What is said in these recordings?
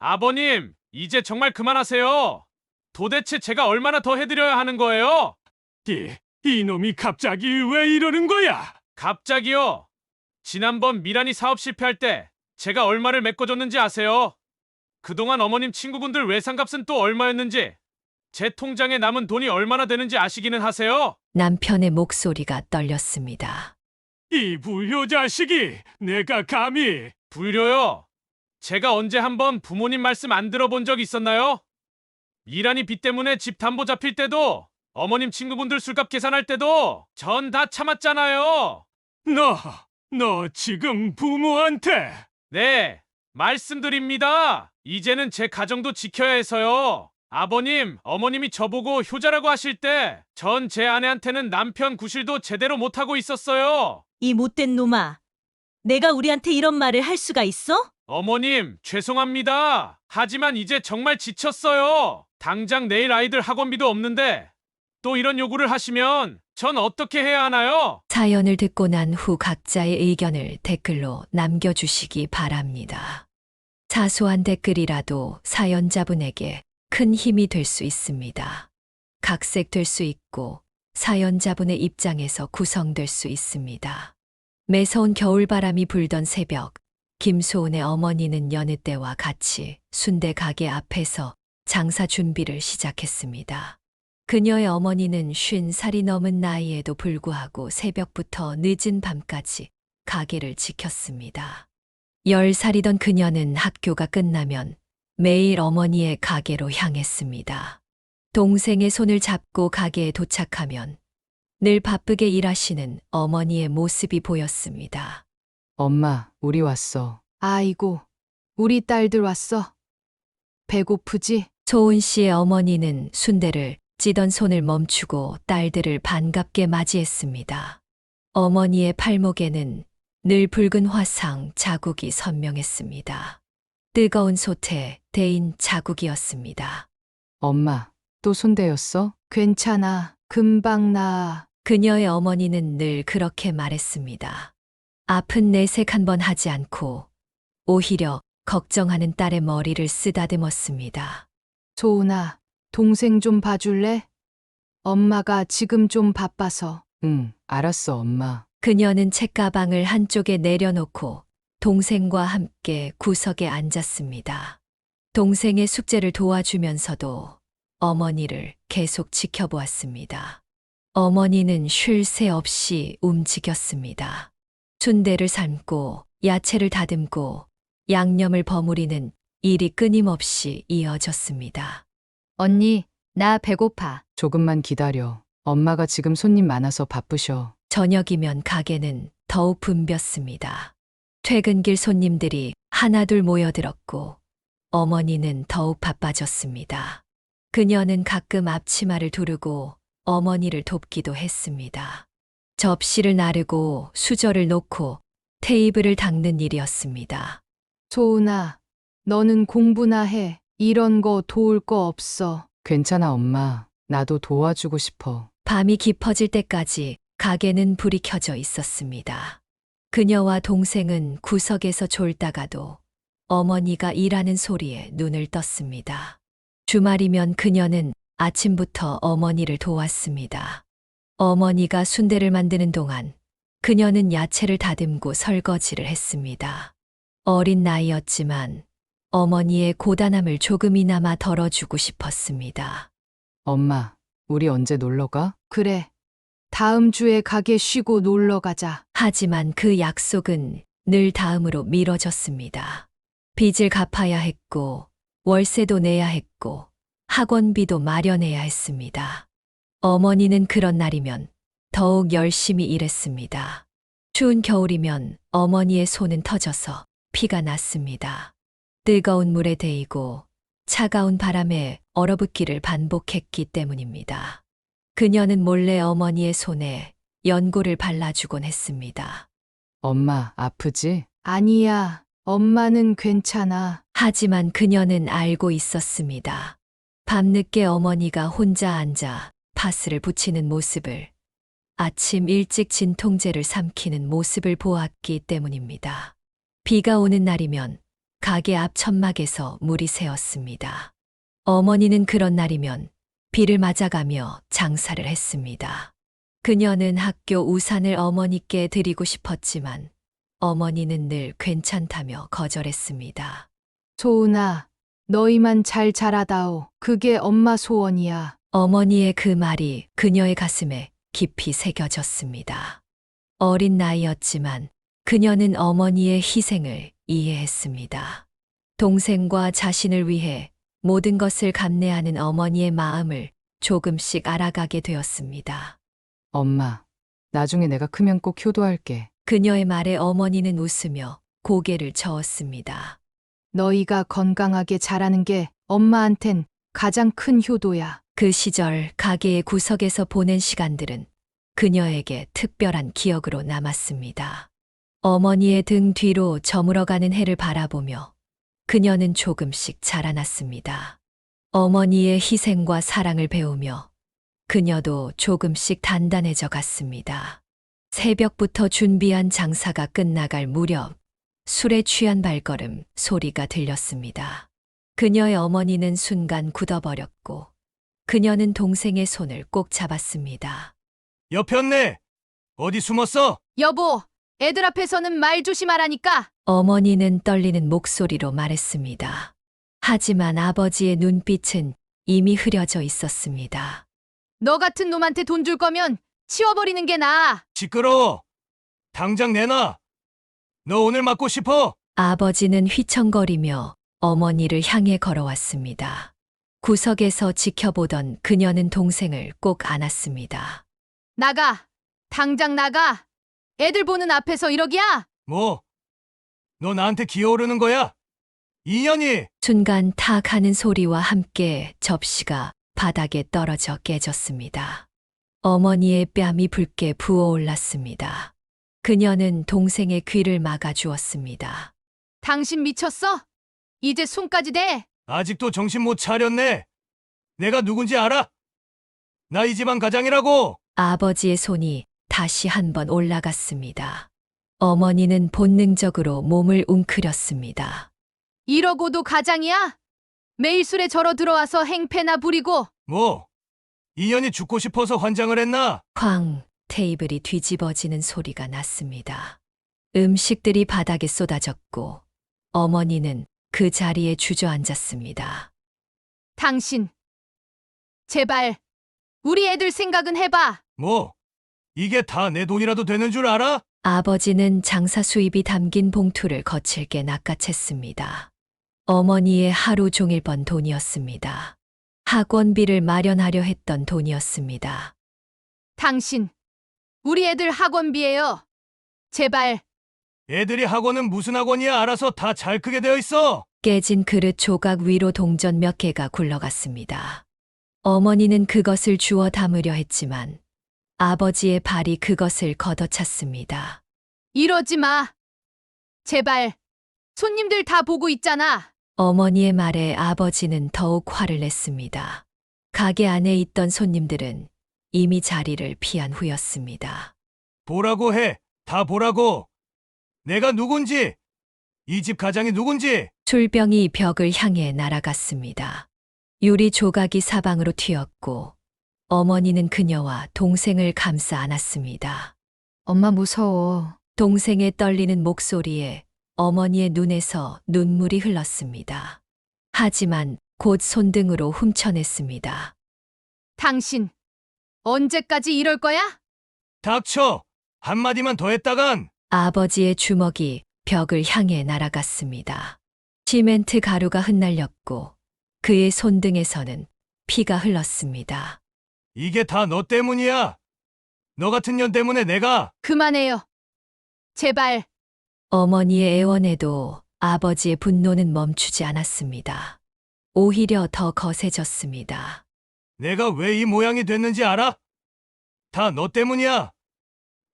아버님, 이제 정말 그만하세요. 도대체 제가 얼마나 더 해드려야 하는 거예요? 이놈이 갑자기 왜 이러는 거야? 갑자기요? 지난번 미란이 사업 실패할 때 제가 얼마를 메꿔줬는지 아세요? 그동안 어머님 친구분들 외상값은 또 얼마였는지, 제 통장에 남은 돈이 얼마나 되는지 아시기는 하세요? 남편의 목소리가 떨렸습니다. 이 불효자식이 내가 감히. 불효요? 제가 언제 한번 부모님 말씀 안 들어본 적 있었나요? 미란이 빚 때문에 집 담보 잡힐 때도, 어머님 친구분들 술값 계산할 때도 전 다 참았잖아요. 너 지금 부모한테. 네, 말씀드립니다. 이제는 제 가정도 지켜야 해서요. 아버님, 어머님이 저보고 효자라고 하실 때 전 제 아내한테는 남편 구실도 제대로 못하고 있었어요. 이 못된 놈아. 내가 우리한테 이런 말을 할 수가 있어? 어머님, 죄송합니다. 하지만 이제 정말 지쳤어요. 당장 내일 아이들 학원비도 없는데 또 이런 요구를 하시면 전 어떻게 해야 하나요? 사연을 듣고 난 후 각자의 의견을 댓글로 남겨주시기 바랍니다. 사소한 댓글이라도 사연자분에게 큰 힘이 될 수 있습니다. 각색될 수 있고 사연자분의 입장에서 구성될 수 있습니다. 매서운 겨울바람이 불던 새벽, 김소은의 어머니는 여느 때와 같이 순대 가게 앞에서 장사 준비를 시작했습니다. 그녀의 어머니는 50살이 넘은 나이에도 불구하고 새벽부터 늦은 밤까지 가게를 지켰습니다. 10살이던 그녀는 학교가 끝나면 매일 어머니의 가게로 향했습니다. 동생의 손을 잡고 가게에 도착하면 늘 바쁘게 일하시는 어머니의 모습이 보였습니다. 엄마, 우리 왔어. 아이고, 우리 딸들 왔어. 배고프지? 소은 씨의 어머니는 순대를 찌던 손을 멈추고 딸들을 반갑게 맞이했습니다. 어머니의 팔목에는 늘 붉은 화상 자국이 선명했습니다. 뜨거운 솥에 데인 자국이었습니다. 엄마, 또 손대였어? 괜찮아. 금방 나아. 그녀의 어머니는 늘 그렇게 말했습니다. 아픈 내색 한 번 하지 않고 오히려 걱정하는 딸의 머리를 쓰다듬었습니다. 소은아, 동생 좀 봐줄래? 엄마가 지금 좀 바빠서. 응, 알았어, 엄마. 그녀는 책가방을 한쪽에 내려놓고 동생과 함께 구석에 앉았습니다. 동생의 숙제를 도와주면서도 어머니를 계속 지켜보았습니다. 어머니는 쉴 새 없이 움직였습니다. 순대를 삶고 야채를 다듬고 양념을 버무리는 일이 끊임없이 이어졌습니다. 언니, 나 배고파. 조금만 기다려. 엄마가 지금 손님 많아서 바쁘셔. 저녁이면 가게는 더욱 붐볐습니다. 퇴근길 손님들이 하나둘 모여들었고 어머니는 더욱 바빠졌습니다. 그녀는 가끔 앞치마를 두르고 어머니를 돕기도 했습니다. 접시를 나르고 수저를 놓고 테이블을 닦는 일이었습니다. 소은아, 너는 공부나 해. 이런 거 도울 거 없어. 괜찮아, 엄마. 나도 도와주고 싶어. 밤이 깊어질 때까지 가게는 불이 켜져 있었습니다. 그녀와 동생은 구석에서 졸다가도 어머니가 일하는 소리에 눈을 떴습니다. 주말이면 그녀는 아침부터 어머니를 도왔습니다. 어머니가 순대를 만드는 동안 그녀는 야채를 다듬고 설거지를 했습니다. 어린 나이였지만 어머니의 고단함을 조금이나마 덜어주고 싶었습니다. 엄마, 우리 언제 놀러 가? 그래. 다음 주에 가게 쉬고 놀러 가자. 하지만 그 약속은 늘 다음으로 미뤄졌습니다. 빚을 갚아야 했고, 월세도 내야 했고, 학원비도 마련해야 했습니다. 어머니는 그런 날이면 더욱 열심히 일했습니다. 추운 겨울이면 어머니의 손은 터져서 피가 났습니다. 뜨거운 물에 데이고 차가운 바람에 얼어붙기를 반복했기 때문입니다. 그녀는 몰래 어머니의 손에 연고를 발라주곤 했습니다. 엄마, 아프지? 아니야. 엄마는 괜찮아. 하지만 그녀는 알고 있었습니다. 밤늦게 어머니가 혼자 앉아 파스를 붙이는 모습을, 아침 일찍 진통제를 삼키는 모습을 보았기 때문입니다. 비가 오는 날이면 가게 앞 천막에서 물이 새었습니다. 어머니는 그런 날이면 비를 맞아가며 장사를 했습니다. 그녀는 학교 우산을 어머니께 드리고 싶었지만 어머니는 늘 괜찮다며 거절했습니다. 소은아, 너희만 잘 자라다오. 그게 엄마 소원이야. 어머니의 그 말이 그녀의 가슴에 깊이 새겨졌습니다. 어린 나이였지만 그녀는 어머니의 희생을 이해했습니다. 동생과 자신을 위해 모든 것을 감내하는 어머니의 마음을 조금씩 알아가게 되었습니다. 엄마, 나중에 내가 크면 꼭 효도할게. 그녀의 말에 어머니는 웃으며 고개를 저었습니다. 너희가 건강하게 자라는 게 엄마한텐 가장 큰 효도야. 그 시절 가게의 구석에서 보낸 시간들은 그녀에게 특별한 기억으로 남았습니다. 어머니의 등 뒤로 저물어가는 해를 바라보며 그녀는 조금씩 자라났습니다. 어머니의 희생과 사랑을 배우며 그녀도 조금씩 단단해져 갔습니다. 새벽부터 준비한 장사가 끝나갈 무렵 술에 취한 발걸음 소리가 들렸습니다. 그녀의 어머니는 순간 굳어버렸고 그녀는 동생의 손을 꼭 잡았습니다. 여편네, 어디 숨었어? 여보, 애들 앞에서는 말 조심하라니까. 어머니는 떨리는 목소리로 말했습니다. 하지만 아버지의 눈빛은 이미 흐려져 있었습니다. 너 같은 놈한테 돈 줄 거면 치워버리는 게 나아. 시끄러워. 당장 내놔. 너 오늘 맞고 싶어? 아버지는 휘청거리며 어머니를 향해 걸어왔습니다. 구석에서 지켜보던 그녀는 동생을 꼭 안았습니다. 나가. 당장 나가. 애들 보는 앞에서 이러기야? 뭐? 너 나한테 기어오르는 거야? 이년이! 순간 탁 하는 소리와 함께 접시가 바닥에 떨어져 깨졌습니다. 어머니의 뺨이 붉게 부어올랐습니다. 그녀는 동생의 귀를 막아주었습니다. 당신 미쳤어? 이제 손까지 대. 아직도 정신 못 차렸네. 내가 누군지 알아? 나 이 집안 가장이라고! 아버지의 손이 다시 한번 올라갔습니다. 어머니는 본능적으로 몸을 웅크렸습니다. 이러고도 가장이야? 매일 술에 절어 들어와서 행패나 부리고. 뭐? 이년이 죽고 싶어서 환장을 했나? 쾅! 테이블이 뒤집어지는 소리가 났습니다. 음식들이 바닥에 쏟아졌고 어머니는 그 자리에 주저앉았습니다. 당신. 제발. 우리 애들 생각은 해봐. 뭐? 이게 다 내 돈이라도 되는 줄 알아? 아버지는 장사 수입이 담긴 봉투를 거칠게 낚아챘습니다. 어머니의 하루 종일 번 돈이었습니다. 학원비를 마련하려 했던 돈이었습니다. 당신. 우리 애들 학원비예요. 제발. 애들이 학원은 무슨 학원이야? 알아서 다 잘 크게 되어 있어. 깨진 그릇 조각 위로 동전 몇 개가 굴러갔습니다. 어머니는 그것을 주워 담으려 했지만 아버지의 발이 그것을 걷어찼습니다. 이러지 마. 제발. 손님들 다 보고 있잖아. 어머니의 말에 아버지는 더욱 화를 냈습니다. 가게 안에 있던 손님들은 이미 자리를 피한 후였습니다. 보라고 해. 다 보라고. 내가 누군지. 이 집 가장이 누군지. 술병이 벽을 향해 날아갔습니다. 유리 조각이 사방으로 튀었고 어머니는 그녀와 동생을 감싸 안았습니다. 엄마 무서워. 동생의 떨리는 목소리에 어머니의 눈에서 눈물이 흘렀습니다. 하지만 곧 손등으로 훔쳐냈습니다. 당신. 언제까지 이럴 거야? 닥쳐. 한마디만 더 했다간. 아버지의 주먹이 벽을 향해 날아갔습니다. 시멘트 가루가 흩날렸고 그의 손등에서는 피가 흘렀습니다. 이게 다 너 때문이야. 너 같은 년 때문에 내가. 그만해요. 제발. 어머니의 애원에도 아버지의 분노는 멈추지 않았습니다. 오히려 더 거세졌습니다. 내가 왜 이 모양이 됐는지 알아? 다 너 때문이야.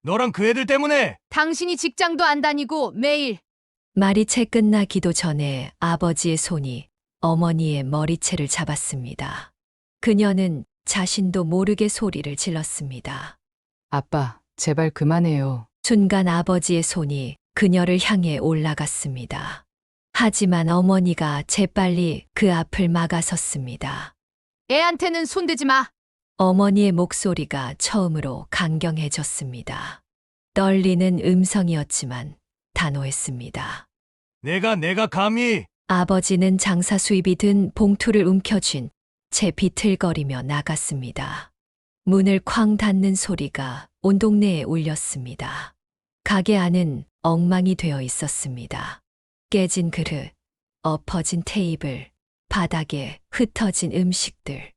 너랑 그 애들 때문에. 당신이 직장도 안 다니고 매일. 말이 채 끝나기도 전에 아버지의 손이 어머니의 머리채를 잡았습니다. 그녀는 자신도 모르게 소리를 질렀습니다. 아빠, 제발 그만해요. 순간 아버지의 손이 그녀를 향해 올라갔습니다. 하지만 어머니가 재빨리 그 앞을 막아섰습니다. 애한테는 손대지 마. 어머니의 목소리가 처음으로 강경해졌습니다. 떨리는 음성이었지만 단호했습니다. 내가 감히. 아버지는 장사 수입이 든 봉투를 움켜쥔 채 비틀거리며 나갔습니다. 문을 쾅 닫는 소리가 온 동네에 울렸습니다. 가게 안은 엉망이 되어 있었습니다. 깨진 그릇, 엎어진 테이블, 바닥에 흩어진 음식들,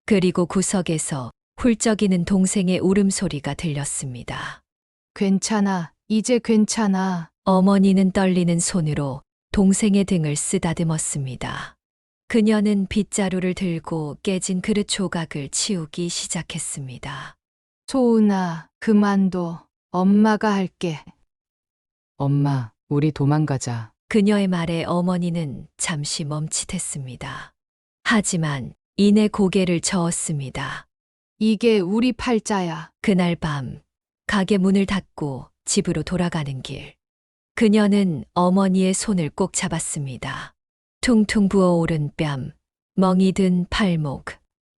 그리고 구석에서 훌쩍이는 동생의 울음소리가 들렸습니다. 괜찮아. 이제 괜찮아. 어머니는 떨리는 손으로 동생의 등을 쓰다듬었습니다. 그녀는 빗자루를 들고 깨진 그릇 조각을 치우기 시작했습니다. 소은아, 그만둬. 엄마가 할게. 엄마, 우리 도망가자. 그녀의 말에 어머니는 잠시 멈칫했습니다. 하지만 이내 고개를 저었습니다. 이게 우리 팔자야. 그날 밤 가게 문을 닫고 집으로 돌아가는 길. 그녀는 어머니의 손을 꼭 잡았습니다. 퉁퉁 부어오른 뺨, 멍이 든 팔목,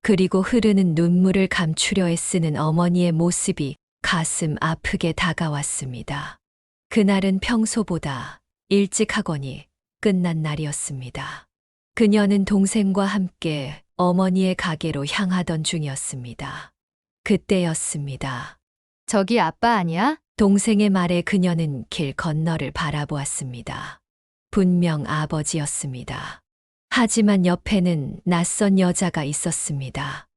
그리고 흐르는 눈물을 감추려 애쓰는 어머니의 모습이 가슴 아프게 다가왔습니다. 그날은 평소보다 일찍 학원이 끝난 날이었습니다. 그녀는 동생과 함께 어머니의 가게로 향하던 중이었습니다. 그때였습니다. 저기 아빠 아니야? 동생의 말에 그녀는 길 건너를 바라보았습니다. 분명 아버지였습니다. 하지만 옆에는 낯선 여자가 있었습니다.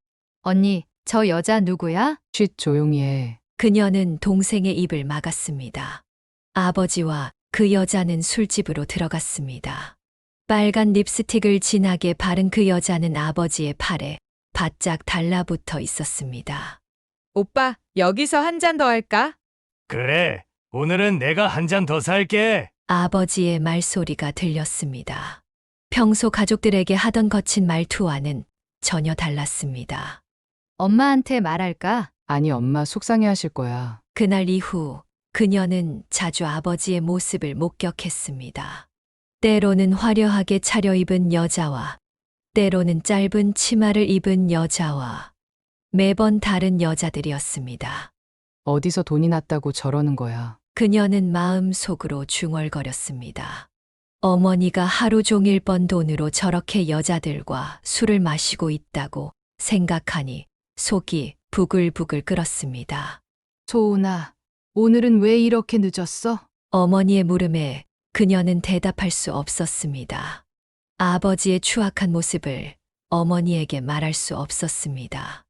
언니, 저 여자 누구야? 쉿 조용히 해. 그녀는 동생의 입을 막았습니다. 아버지와 그 여자는 술집으로 들어갔습니다. 빨간 립스틱을 진하게 바른 그 여자는 아버지의 팔에 바짝 달라붙어 있었습니다. 오빠, 여기서 한 잔 더 할까? 그래. 오늘은 내가 한 잔 더 살게. 아버지의 말소리가 들렸습니다. 평소 가족들에게 하던 거친 말투와는 전혀 달랐습니다. 엄마한테 말할까? 아니, 엄마 속상해 하실 거야. 그날 이후 그녀는 자주 아버지의 모습을 목격했습니다. 때로는 화려하게 차려입은 여자와 때로는 짧은 치마를 입은 여자와 매번 다른 여자들이었습니다. 어디서 돈이 났다고 저러는 거야. 그녀는 마음속으로 중얼거렸습니다. 어머니가 하루 종일 번 돈으로 저렇게 여자들과 술을 마시고 있다고 생각하니 속이 부글부글 끓었습니다. 소은아, 오늘은 왜 이렇게 늦었어? 어머니의 물음에 그녀는 대답할 수 없었습니다. 아버지의 추악한 모습을 어머니에게 말할 수 없었습니다.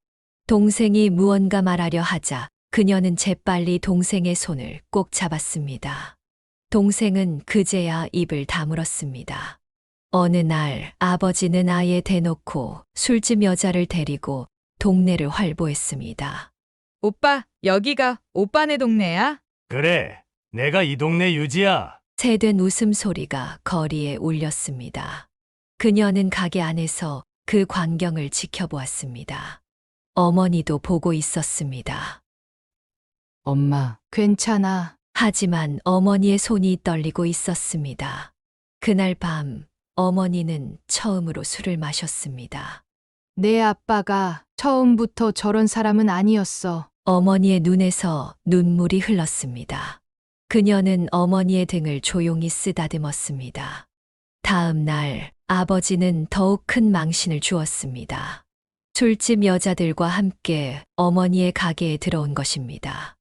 동생이 무언가 말하려 하자 그녀는 재빨리 동생의 손을 꼭 잡았습니다. 동생은 그제야 입을 다물었습니다. 어느 날 아버지는 아예 대놓고 술집 여자를 데리고 동네를 활보했습니다. 오빠, 여기가 오빠네 동네야? 그래. 내가 이 동네 유지야. 새된 웃음소리가 거리에 울렸습니다. 그녀는 가게 안에서 그 광경을 지켜보았습니다. 어머니도 보고 있었습니다. 엄마, 괜찮아. 하지만 어머니의 손이 떨리고 있었습니다. 그날 밤 어머니는 처음으로 술을 마셨습니다. 내 아빠가 처음부터 저런 사람은 아니었어. 어머니의 눈에서 눈물이 흘렀습니다. 그녀는 어머니의 등을 조용히 쓰다듬었습니다. 다음 날 아버지는 더욱 큰 망신을 주었습니다. 술집 여자들과 함께 어머니의 가게에 들어온 것입니다.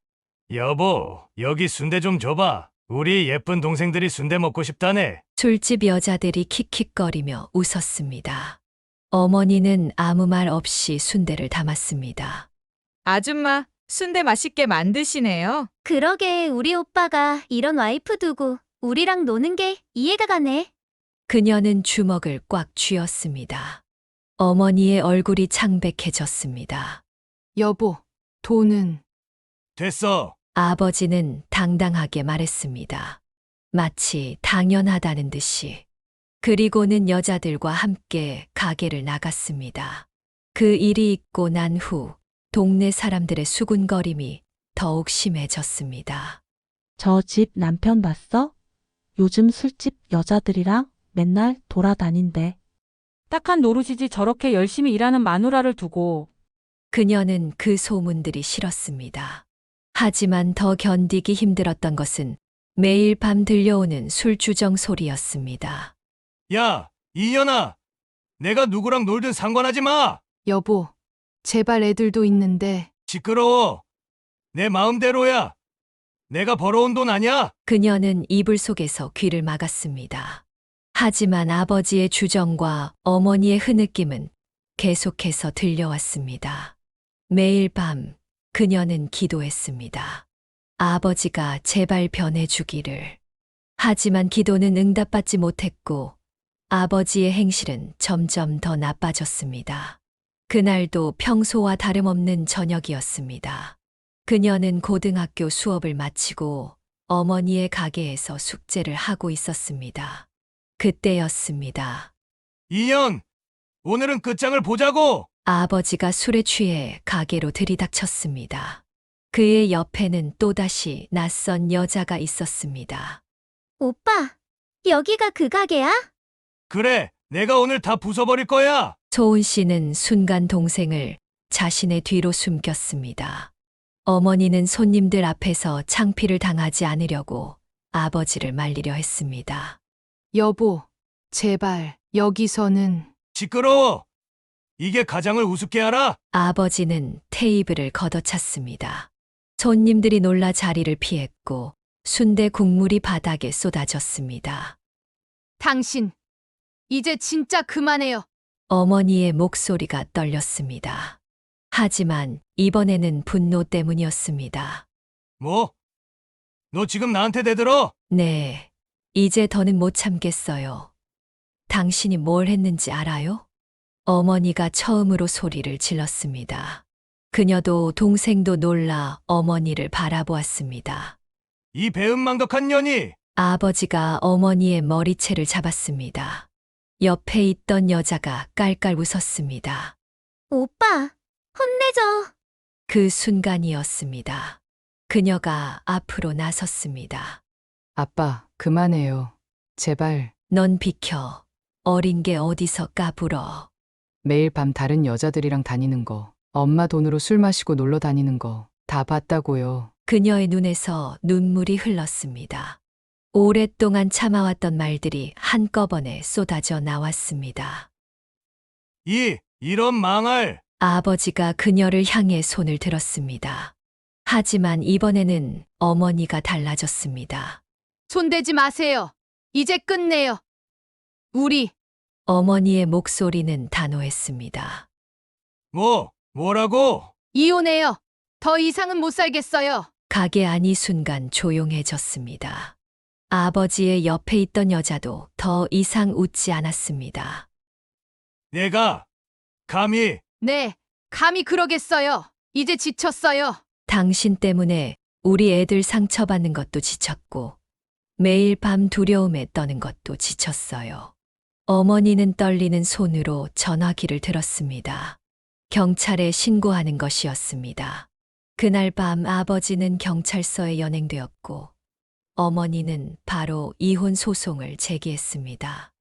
여보, 여기 순대 좀 줘봐. 우리 예쁜 동생들이 순대 먹고 싶다네. 술집 여자들이 킥킥거리며 웃었습니다. 어머니는 아무 말 없이 순대를 담았습니다. 아줌마, 순대 맛있게 만드시네요. 그러게 우리 오빠가 이런 와이프 두고 우리랑 노는 게 이해가 가네. 그녀는 주먹을 꽉 쥐었습니다. 어머니의 얼굴이 창백해졌습니다. 여보, 돈은 됐어. 아버지는 당당하게 말했습니다. 마치 당연하다는 듯이. 그리고는 여자들과 함께 가게를 나갔습니다. 그 일이 있고 난 후 동네 사람들의 수군거림이 더욱 심해졌습니다. 저 집 남편 봤어? 요즘 술집 여자들이랑 맨날 돌아다닌대. 딱한 노릇이지 저렇게 열심히 일하는 마누라를 두고. 그녀는 그 소문들이 싫었습니다. 하지만 더 견디기 힘들었던 것은 매일 밤 들려오는 술주정 소리였습니다. 야, 이연아. 내가 누구랑 놀든 상관하지 마. 여보, 제발 애들도 있는데. 시끄러워. 내 마음대로야. 내가 벌어온 돈 아냐? 그녀는 이불 속에서 귀를 막았습니다. 하지만 아버지의 주정과 어머니의 흐느낌은 계속해서 들려왔습니다. 매일 밤 그녀는 기도했습니다. 아버지가 제발 변해주기를. 하지만 기도는 응답받지 못했고 아버지의 행실은 점점 더 나빠졌습니다. 그날도 평소와 다름없는 저녁이었습니다. 그녀는 고등학교 수업을 마치고 어머니의 가게에서 숙제를 하고 있었습니다. 그때였습니다. 이연, 오늘은 끝장을 보자고. 아버지가 술에 취해 가게로 들이닥쳤습니다. 그의 옆에는 또다시 낯선 여자가 있었습니다. 오빠, 여기가 그 가게야? 그래, 내가 오늘 다 부숴버릴 거야. 소은 씨는 순간 동생을 자신의 뒤로 숨겼습니다. 어머니는 손님들 앞에서 창피를 당하지 않으려고 아버지를 말리려 했습니다. 여보, 제발, 여기서는. 시끄러워. 이게 가장을 우습게 알아? 아버지는 테이블을 걷어찼습니다. 손님들이 놀라 자리를 피했고 순대 국물이 바닥에 쏟아졌습니다. 당신, 이제 진짜 그만해요. 어머니의 목소리가 떨렸습니다. 하지만 이번에는 분노 때문이었습니다. 뭐? 너 지금 나한테 대들어? 네, 이제 더는 못 참겠어요. 당신이 뭘 했는지 알아요? 어머니가 처음으로 소리를 질렀습니다. 그녀도 동생도 놀라 어머니를 바라보았습니다. 이 배은망덕한 년이. 아버지가 어머니의 머리채를 잡았습니다. 옆에 있던 여자가 깔깔 웃었습니다. 오빠, 혼내줘. 그 순간이었습니다. 그녀가 앞으로 나섰습니다. 아빠, 그만해요. 제발. 넌 비켜. 어린 게 어디서 까불어. 매일 밤 다른 여자들이랑 다니는 거, 엄마 돈으로 술 마시고 놀러 다니는 거 다 봤다고요. 그녀의 눈에서 눈물이 흘렀습니다. 오랫동안 참아왔던 말들이 한꺼번에 쏟아져 나왔습니다. 이런 망할. 아버지가 그녀를 향해 손을 들었습니다. 하지만 이번에는 어머니가 달라졌습니다. 손대지 마세요. 이제 끝내요. 우리. 어머니의 목소리는 단호했습니다. 뭐라고? 이혼해요. 더 이상은 못 살겠어요. 가게 안이 순간 조용해졌습니다. 아버지의 옆에 있던 여자도 더 이상 웃지 않았습니다. 내가 감히. 네, 감히 그러겠어요. 이제 지쳤어요. 당신 때문에 우리 애들 상처받는 것도 지쳤고 매일 밤 두려움에 떠는 것도 지쳤어요. 어머니는 떨리는 손으로 전화기를 들었습니다. 경찰에 신고하는 것이었습니다. 그날 밤 아버지는 경찰서에 연행되었고 어머니는 바로 이혼 소송을 제기했습니다.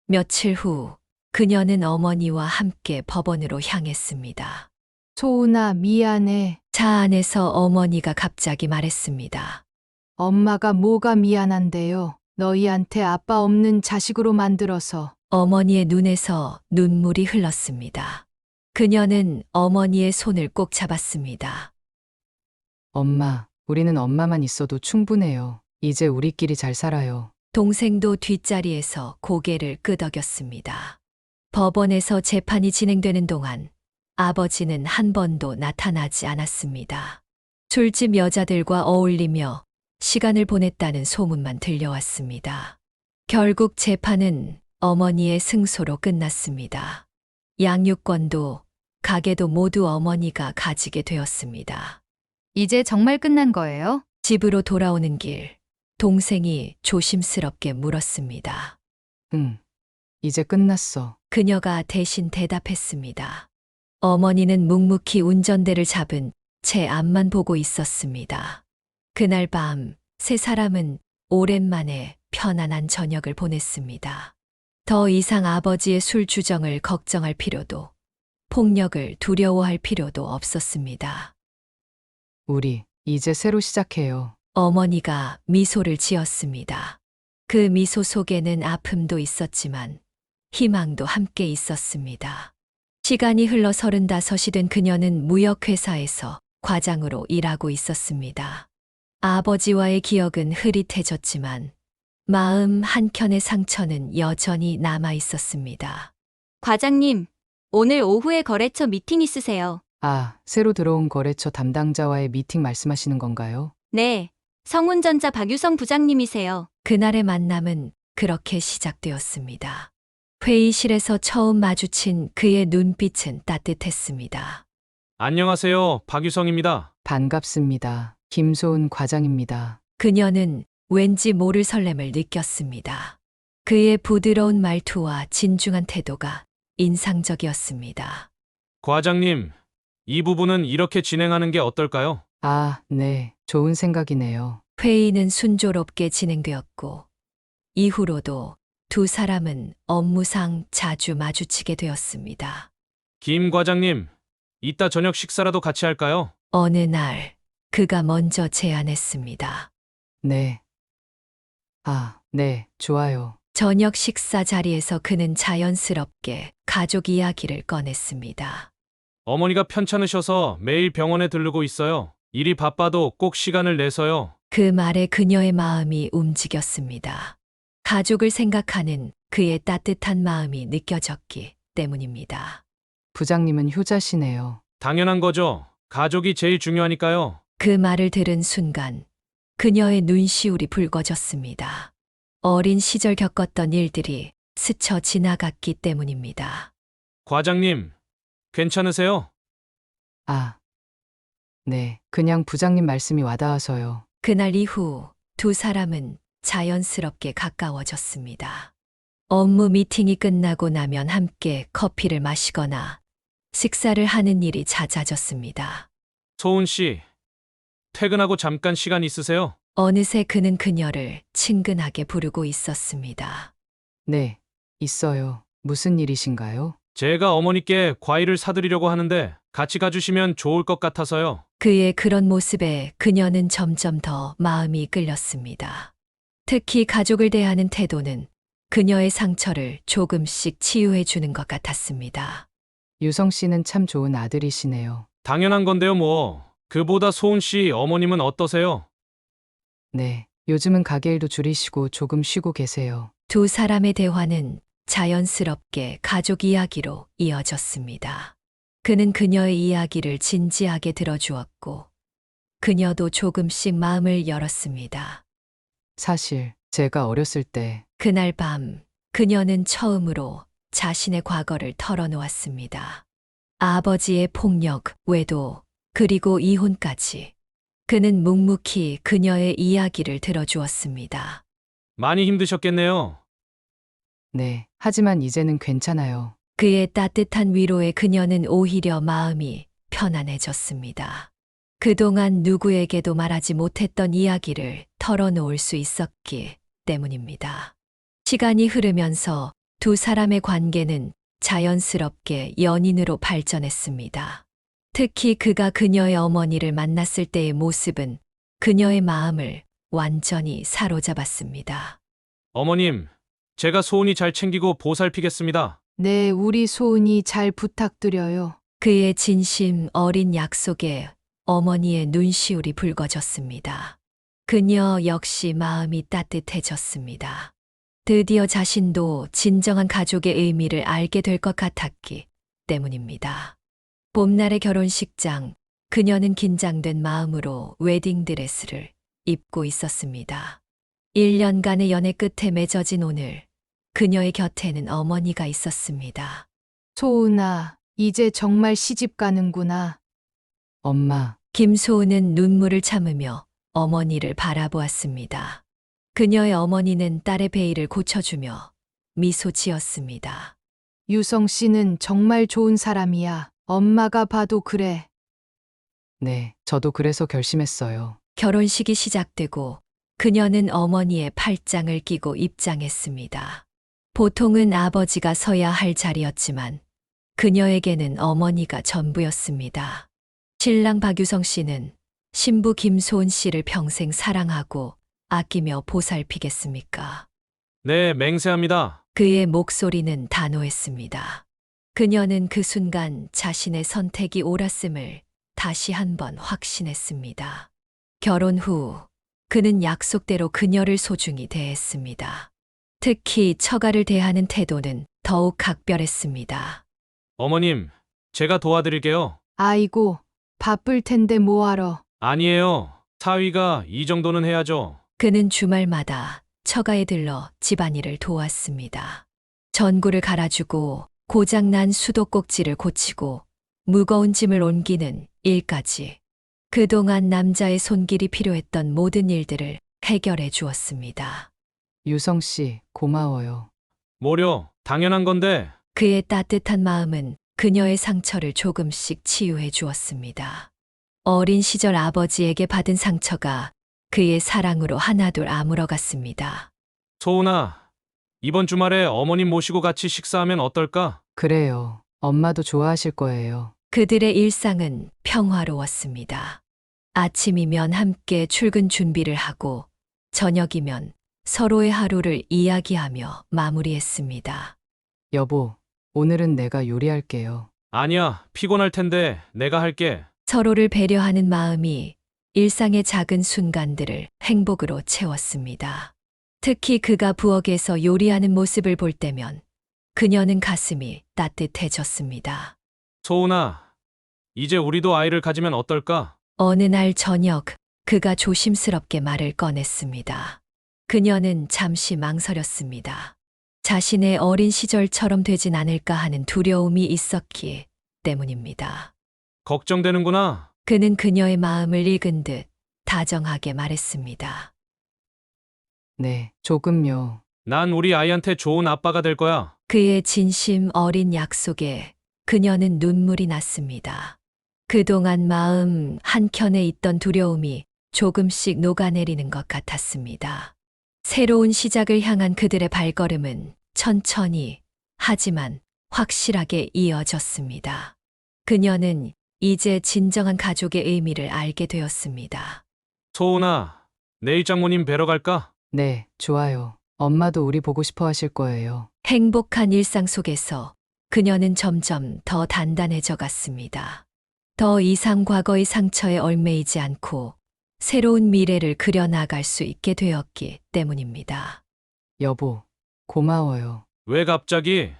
며칠 후 그녀는 어머니와 함께 법원으로 향했습니다. 소은아, 미안해. 차 안에서 어머니가 갑자기 말했습니다. 엄마가 뭐가 미안한데요. 너희한테 아빠 없는 자식으로 만들어서. 어머니의 눈에서 눈물이 흘렀습니다. 그녀는 어머니의 손을 꼭 잡았습니다. 엄마, 우리는 엄마만 있어도 충분해요. 이제 우리끼리 잘 살아요. 동생도 뒷자리에서 고개를 끄덕였습니다. 법원에서 재판이 진행되는 동안 아버지는 한 번도 나타나지 않았습니다. 술집 여자들과 어울리며 시간을 보냈다는 소문만 들려왔습니다. 결국 재판은 어머니의 승소로 끝났습니다. 양육권도 가게도 모두 어머니가 가지게 되었습니다. 이제 정말 끝난 거예요? 집으로 돌아오는 길, 동생이 조심스럽게 물었습니다. 응, 이제 끝났어. 그녀가 대신 대답했습니다. 어머니는 묵묵히 운전대를 잡은 채 앞만 보고 있었습니다. 그날 밤 세 사람은 오랜만에 편안한 저녁을 보냈습니다. 더 이상 아버지의 술 주정을 걱정할 필요도, 폭력을 두려워할 필요도 없었습니다. 우리 이제 새로 시작해요. 어머니가 미소를 지었습니다. 그 미소 속에는 아픔도 있었지만 희망도 함께 있었습니다. 시간이 흘러 35이 된 그녀는 무역회사에서 과장으로 일하고 있었습니다. 아버지와의 기억은 흐릿해졌지만 마음 한켠의 상처는 여전히 남아 있었습니다. 과장님, 오늘 오후에 거래처 미팅 있으세요. 아, 새로 들어온 거래처 담당자와의 미팅 말씀하시는 건가요? 네, 성운전자 박유성 부장님이세요. 그날의 만남은 그렇게 시작되었습니다. 회의실에서 처음 마주친 그의 눈빛은 따뜻했습니다. 안녕하세요. 박유성입니다. 반갑습니다. 김소은 과장입니다. 그녀는 왠지 모를 설렘을 느꼈습니다. 그의 부드러운 말투와 진중한 태도가 인상적이었습니다. 과장님, 이 부분은 이렇게 진행하는 게 어떨까요? 아, 네. 좋은 생각이네요. 회의는 순조롭게 진행되었고, 이후로도 두 사람은 업무상 자주 마주치게 되었습니다. 김 과장님, 이따 저녁 식사라도 같이 할까요? 어느 날, 그가 먼저 제안했습니다. 네. 아, 네. 좋아요. 저녁 식사 자리에서 그는 자연스럽게 가족 이야기를 꺼냈습니다. 어머니가 편찮으셔서 매일 병원에 들르고 있어요. 일이 바빠도 꼭 시간을 내서요. 그 말에 그녀의 마음이 움직였습니다. 가족을 생각하는 그의 따뜻한 마음이 느껴졌기 때문입니다. 부장님은 효자시네요. 당연한 거죠. 가족이 제일 중요하니까요. 그 말을 들은 순간 그녀의 눈시울이 붉어졌습니다. 어린 시절 겪었던 일들이 스쳐 지나갔기 때문입니다. 과장님, 괜찮으세요? 아, 네. 그냥 부장님 말씀이 와닿아서요. 그날 이후 두 사람은 자연스럽게 가까워졌습니다. 업무 미팅이 끝나고 나면 함께 커피를 마시거나 식사를 하는 일이 잦아졌습니다. 소은 씨, 퇴근하고 잠깐 시간 있으세요? 어느새 그는 그녀를 친근하게 부르고 있었습니다. 네. 있어요. 무슨 일이신가요? 제가 어머니께 과일을 사드리려고 하는데 같이 가주시면 좋을 것 같아서요. 그의 그런 모습에 그녀는 점점 더 마음이 끌렸습니다. 특히 가족을 대하는 태도는 그녀의 상처를 조금씩 치유해 주는 것 같았습니다. 유성 씨는 참 좋은 아들이시네요. 당연한 건데요, 뭐. 그보다 소은 씨 어머님은 어떠세요? 네. 요즘은 가게 일도 줄이시고 조금 쉬고 계세요. 두 사람의 대화는 자연스럽게 가족 이야기로 이어졌습니다. 그는 그녀의 이야기를 진지하게 들어주었고, 그녀도 조금씩 마음을 열었습니다. 사실 제가 어렸을 때 그날 밤, 그녀는 처음으로 자신의 과거를 털어놓았습니다. 아버지의 폭력, 외도, 그리고 이혼까지. 그는 묵묵히 그녀의 이야기를 들어주었습니다. 많이 힘드셨겠네요. 네. 하지만 이제는 괜찮아요. 그의 따뜻한 위로에 그녀는 오히려 마음이 편안해졌습니다. 그동안 누구에게도 말하지 못했던 이야기를 털어놓을 수 있었기 때문입니다. 시간이 흐르면서 두 사람의 관계는 자연스럽게 연인으로 발전했습니다. 특히 그가 그녀의 어머니를 만났을 때의 모습은 그녀의 마음을 완전히 사로잡았습니다. 어머님, 제가 소은이 잘 챙기고 보살피겠습니다. 네, 우리 소은이 잘 부탁드려요. 그의 진심 어린 약속에 어머니의 눈시울이 붉어졌습니다. 그녀 역시 마음이 따뜻해졌습니다. 드디어 자신도 진정한 가족의 의미를 알게 될 것 같았기 때문입니다. 봄날의 결혼식장, 그녀는 긴장된 마음으로 웨딩드레스를 입고 있었습니다. 1년간의 연애 끝에 맺어진 오늘, 그녀의 곁에는 어머니가 있었습니다. 소은아, 이제 정말 시집 가는구나. 엄마, 김소은은 눈물을 참으며 어머니를 바라보았습니다. 그녀의 어머니는 딸의 베일을 고쳐주며 미소 지었습니다. 유성 씨는 정말 좋은 사람이야. 엄마가 봐도 그래. 네. 저도 그래서 결심했어요. 결혼식이 시작되고 그녀는 어머니의 팔짱을 끼고 입장했습니다. 보통은 아버지가 서야 할 자리였지만 그녀에게는 어머니가 전부였습니다. 신랑 박유성 씨는 신부 김소은 씨를 평생 사랑하고 아끼며 보살피겠습니까? 네, 맹세합니다. 그의 목소리는 단호했습니다. 그녀는 그 순간 자신의 선택이 옳았음을 다시 한번 확신했습니다. 결혼 후 그는 약속대로 그녀를 소중히 대했습니다. 특히 처가를 대하는 태도는 더욱 각별했습니다. 어머님, 제가 도와드릴게요. 아이고, 바쁠 텐데 뭐하러. 아니에요. 사위가 이 정도는 해야죠. 그는 주말마다 처가에 들러 집안일을 도왔습니다. 전구를 갈아주고 고장난 수도꼭지를 고치고 무거운 짐을 옮기는 일까지 그동안 남자의 손길이 필요했던 모든 일들을 해결해 주었습니다. 유성 씨, 고마워요. 뭐려, 당연한 건데. 그의 따뜻한 마음은 그녀의 상처를 조금씩 치유해 주었습니다. 어린 시절 아버지에게 받은 상처가 그의 사랑으로 하나둘 아물어갔습니다. 소은아, 이번 주말에 어머님 모시고 같이 식사하면 어떨까? 그래요. 엄마도 좋아하실 거예요. 그들의 일상은 평화로웠습니다. 아침이면 함께 출근 준비를 하고 저녁이면 서로의 하루를 이야기하며 마무리했습니다. 여보, 오늘은 내가 요리할게요. 아니야, 피곤할 텐데 내가 할게. 서로를 배려하는 마음이 일상의 작은 순간들을 행복으로 채웠습니다. 특히 그가 부엌에서 요리하는 모습을 볼 때면 그녀는 가슴이 따뜻해졌습니다. 소은아, 이제 우리도 아이를 가지면 어떨까? 어느 날 저녁 그가 조심스럽게 말을 꺼냈습니다. 그녀는 잠시 망설였습니다. 자신의 어린 시절처럼 되진 않을까 하는 두려움이 있었기 때문입니다. 걱정되는구나. 그는 그녀의 마음을 읽은 듯 다정하게 말했습니다. 네, 조금요. 난 우리 아이한테 좋은 아빠가 될 거야. 그의 진심 어린 약속에 그녀는 눈물이 났습니다. 그동안 마음 한켠에 있던 두려움이 조금씩 녹아내리는 것 같았습니다. 새로운 시작을 향한 그들의 발걸음은 천천히 하지만 확실하게 이어졌습니다. 그녀는 이제 진정한 가족의 의미를 알게 되었습니다. 소은아, 내일 장모님 뵈러 갈까? 네, 좋아요. 엄마도 우리 보고 싶어 하실 거예요. 행복한 일상 속에서 그녀는 점점 더 단단해져 갔습니다. 더 이상 과거의 상처에 얽매이지 않고 새로운 미래를 그려나갈 수 있게 되었기 때문입니다. 여보, 고마워요. 왜 갑자기?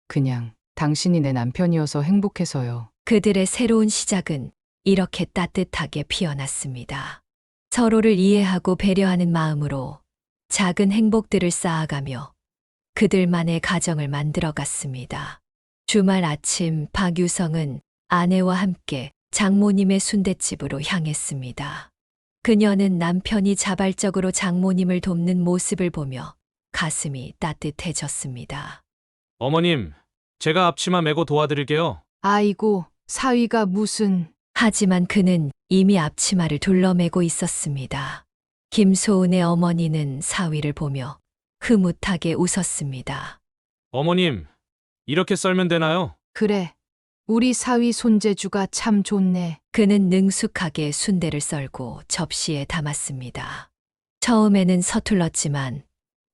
그냥 당신이 내 남편이어서 행복해서요. 그들의 새로운 시작은 이렇게 따뜻하게 피어났습니다. 서로를 이해하고 배려하는 마음으로 작은 행복들을 쌓아가며 그들만의 가정을 만들어 갔습니다. 주말 아침 박유성은 아내와 함께 장모님의 순댓집으로 향했습니다. 그녀는 남편이 자발적으로 장모님을 돕는 모습을 보며 가슴이 따뜻해졌습니다. 어머님, 제가 앞치마 메고 도와드릴게요. 아이고, 사위가 무슨. 하지만 그는 이미 앞치마를 둘러매고 있었습니다. 김소은의 어머니는 사위를 보며 흐뭇하게 웃었습니다. 어머님, 이렇게 썰면 되나요? 그래, 우리 사위 손재주가 참 좋네. 그는 능숙하게 순대를 썰고 접시에 담았습니다. 처음에는 서툴렀지만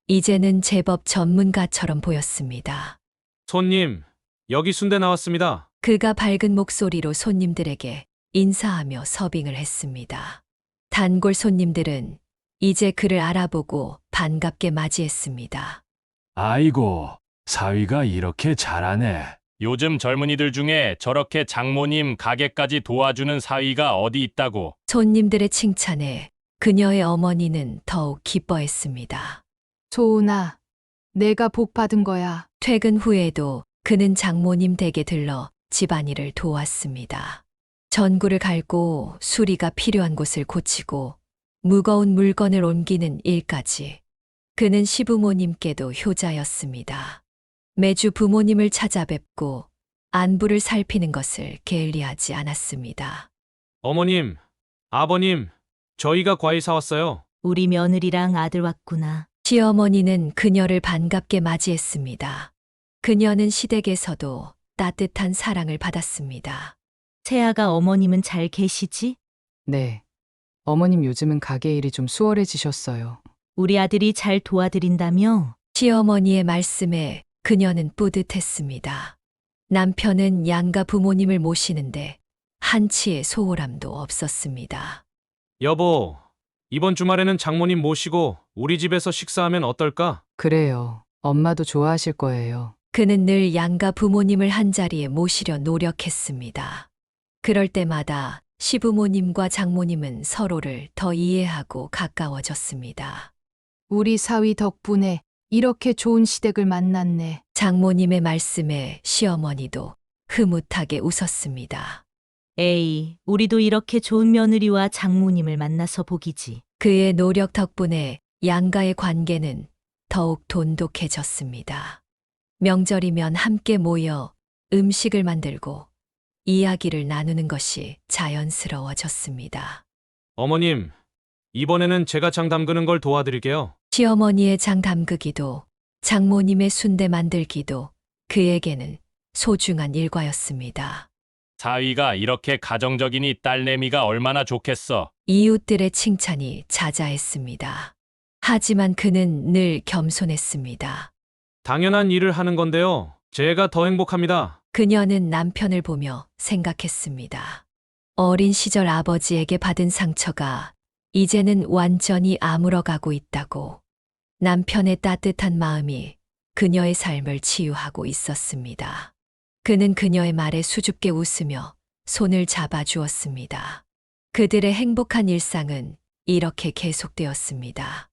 이제는 제법 전문가처럼 보였습니다. 손님, 여기 순대 나왔습니다. 그가 밝은 목소리로 손님들에게 인사하며 서빙을 했습니다. 단골 손님들은 이제 그를 알아보고 반갑게 맞이했습니다. 아이고, 사위가 이렇게 잘하네. 요즘 젊은이들 중에 저렇게 장모님 가게까지 도와주는 사위가 어디 있다고. 손님들의 칭찬에 그녀의 어머니는 더욱 기뻐했습니다. 소은아, 내가 복 받은 거야. 퇴근 후에도 그는 장모님 댁에 들러 집안일을 도왔습니다. 전구를 갈고 수리가 필요한 곳을 고치고 무거운 물건을 옮기는 일까지. 그는 시부모님께도 효자였습니다. 매주 부모님을 찾아뵙고 안부를 살피는 것을 게을리하지 않았습니다. 어머님, 아버님, 저희가 과일 사왔어요. 우리 며느리랑 아들 왔구나. 시어머니는 그녀를 반갑게 맞이했습니다. 그녀는 시댁에서도 따뜻한 사랑을 받았습니다. 세아가 어머님은 잘 계시지? 네. 어머님 요즘은 가게 일이 좀 수월해지셨어요. 우리 아들이 잘 도와드린다며? 시어머니의 말씀에 그녀는 뿌듯했습니다. 남편은 양가 부모님을 모시는데 한치의 소홀함도 없었습니다. 여보, 이번 주말에는 장모님 모시고 우리 집에서 식사하면 어떨까? 그래요. 엄마도 좋아하실 거예요. 그는 늘 양가 부모님을 한자리에 모시려 노력했습니다. 그럴 때마다 시부모님과 장모님은 서로를 더 이해하고 가까워졌습니다. 우리 사위 덕분에 이렇게 좋은 시댁을 만났네. 장모님의 말씀에 시어머니도 흐뭇하게 웃었습니다. 에이, 우리도 이렇게 좋은 며느리와 장모님을 만나서 복이지. 그의 노력 덕분에 양가의 관계는 더욱 돈독해졌습니다. 명절이면 함께 모여 음식을 만들고 이야기를 나누는 것이 자연스러워졌습니다. 어머님, 이번에는 제가 장 담그는 걸 도와드릴게요. 시어머니의 장 담그기도 장모님의 순대 만들기도 그에게는 소중한 일과였습니다. 사위가 이렇게 가정적이니 딸내미가 얼마나 좋겠어. 이웃들의 칭찬이 자자했습니다. 하지만 그는 늘 겸손했습니다. 당연한 일을 하는 건데요. 제가 더 행복합니다. 그녀는 남편을 보며 생각했습니다. 어린 시절 아버지에게 받은 상처가 이제는 완전히 아물어가고 있다고. 남편의 따뜻한 마음이 그녀의 삶을 치유하고 있었습니다. 그는 그녀의 말에 수줍게 웃으며 손을 잡아주었습니다. 그들의 행복한 일상은 이렇게 계속되었습니다.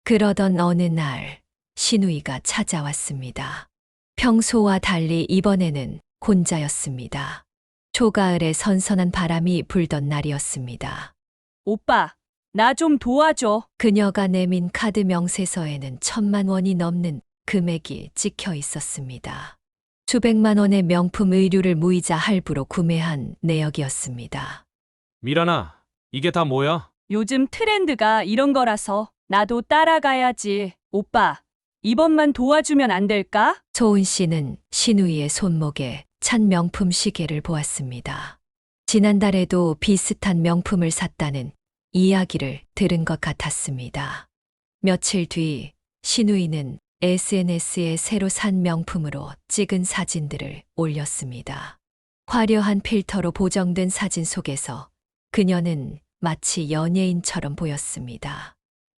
그러던 어느 날 시누이가 찾아왔습니다. 평소와 달리 이번에는 혼자였습니다. 초가을에 선선한 바람이 불던 날이었습니다. 오빠, 나 좀 도와줘. 그녀가 내민 카드 명세서에는 1,000만 원이 넘는 금액이 찍혀 있었습니다. 수백만 원의 명품 의류를 무이자 할부로 구매한 내역이었습니다. 미란아, 이게 다 뭐야? 요즘 트렌드가 이런 거라서 나도 따라가야지. 오빠, 이번만 도와주면 안 될까? 소은 씨는 시누이의 손목에 찬 명품 시계를 보았습니다. 지난달에도 비슷한 명품을 샀다는 이야기를 들은 것 같았습니다. 며칠 뒤 시누이는 SNS에 새로 산 명품으로 찍은 사진들을 올렸습니다. 화려한 필터로 보정된 사진 속에서 그녀는 마치 연예인처럼 보였습니다.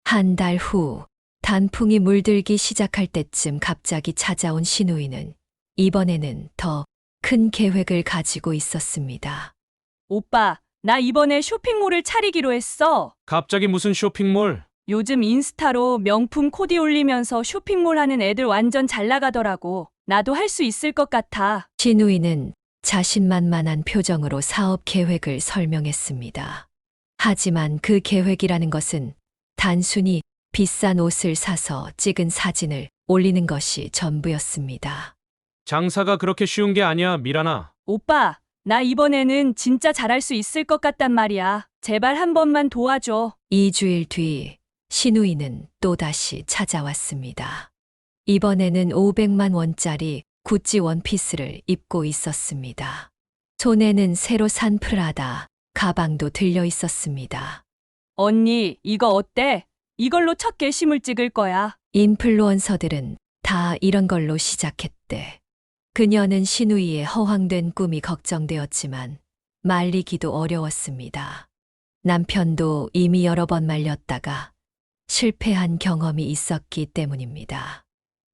한 달 후 단풍이 물들기 시작할 때쯤 갑자기 찾아온 시누이는 이번에는 더 큰 계획을 가지고 있었습니다. 오빠, 나 이번에 쇼핑몰을 차리기로 했어. 갑자기 무슨 쇼핑몰? 요즘 인스타로 명품 코디 올리면서 쇼핑몰 하는 애들 완전 잘 나가더라고. 나도 할 수 있을 것 같아. 시누이는 자신만만한 표정으로 사업 계획을 설명했습니다. 하지만 그 계획이라는 것은 단순히 비싼 옷을 사서 찍은 사진을 올리는 것이 전부였습니다. 장사가 그렇게 쉬운 게 아니야, 미란아. 오빠, 나 이번에는 진짜 잘할 수 있을 것 같단 말이야. 제발 한 번만 도와줘. 2주일 뒤 시누이는 또다시 찾아왔습니다. 이번에는 500만 원짜리 구찌 원피스를 입고 있었습니다. 손에는 새로 산 프라다 가방도 들려 있었습니다. 언니, 이거 어때? 이걸로 첫 게시물 찍을 거야. 인플루언서들은 다 이런 걸로 시작했대. 그녀는 시누이의 허황된 꿈이 걱정되었지만 말리기도 어려웠습니다. 남편도 이미 여러 번 말렸다가 실패한 경험이 있었기 때문입니다.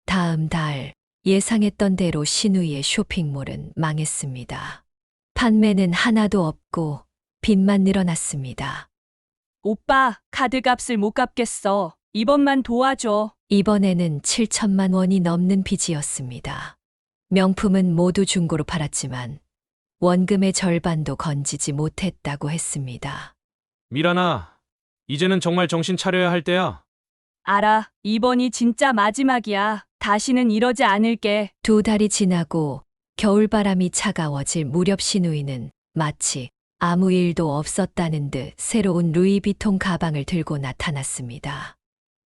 다음 달 예상했던 대로 시누이의 쇼핑몰은 망했습니다. 판매는 하나도 없고 빚만 늘어났습니다. 오빠, 카드값을 못 갚겠어. 이번만 도와줘. 이번에는 7천만 원이 넘는 빚이었습니다. 명품은 모두 중고로 팔았지만 원금의 절반도 건지지 못했다고 했습니다. 미란아, 이제는 정말 정신 차려야 할 때야. 알아. 이번이 진짜 마지막이야. 다시는 이러지 않을게. 2달이 지나고 겨울바람이 차가워질 무렵 시누이는 마치 아무 일도 없었다는 듯 새로운 루이비통 가방을 들고 나타났습니다.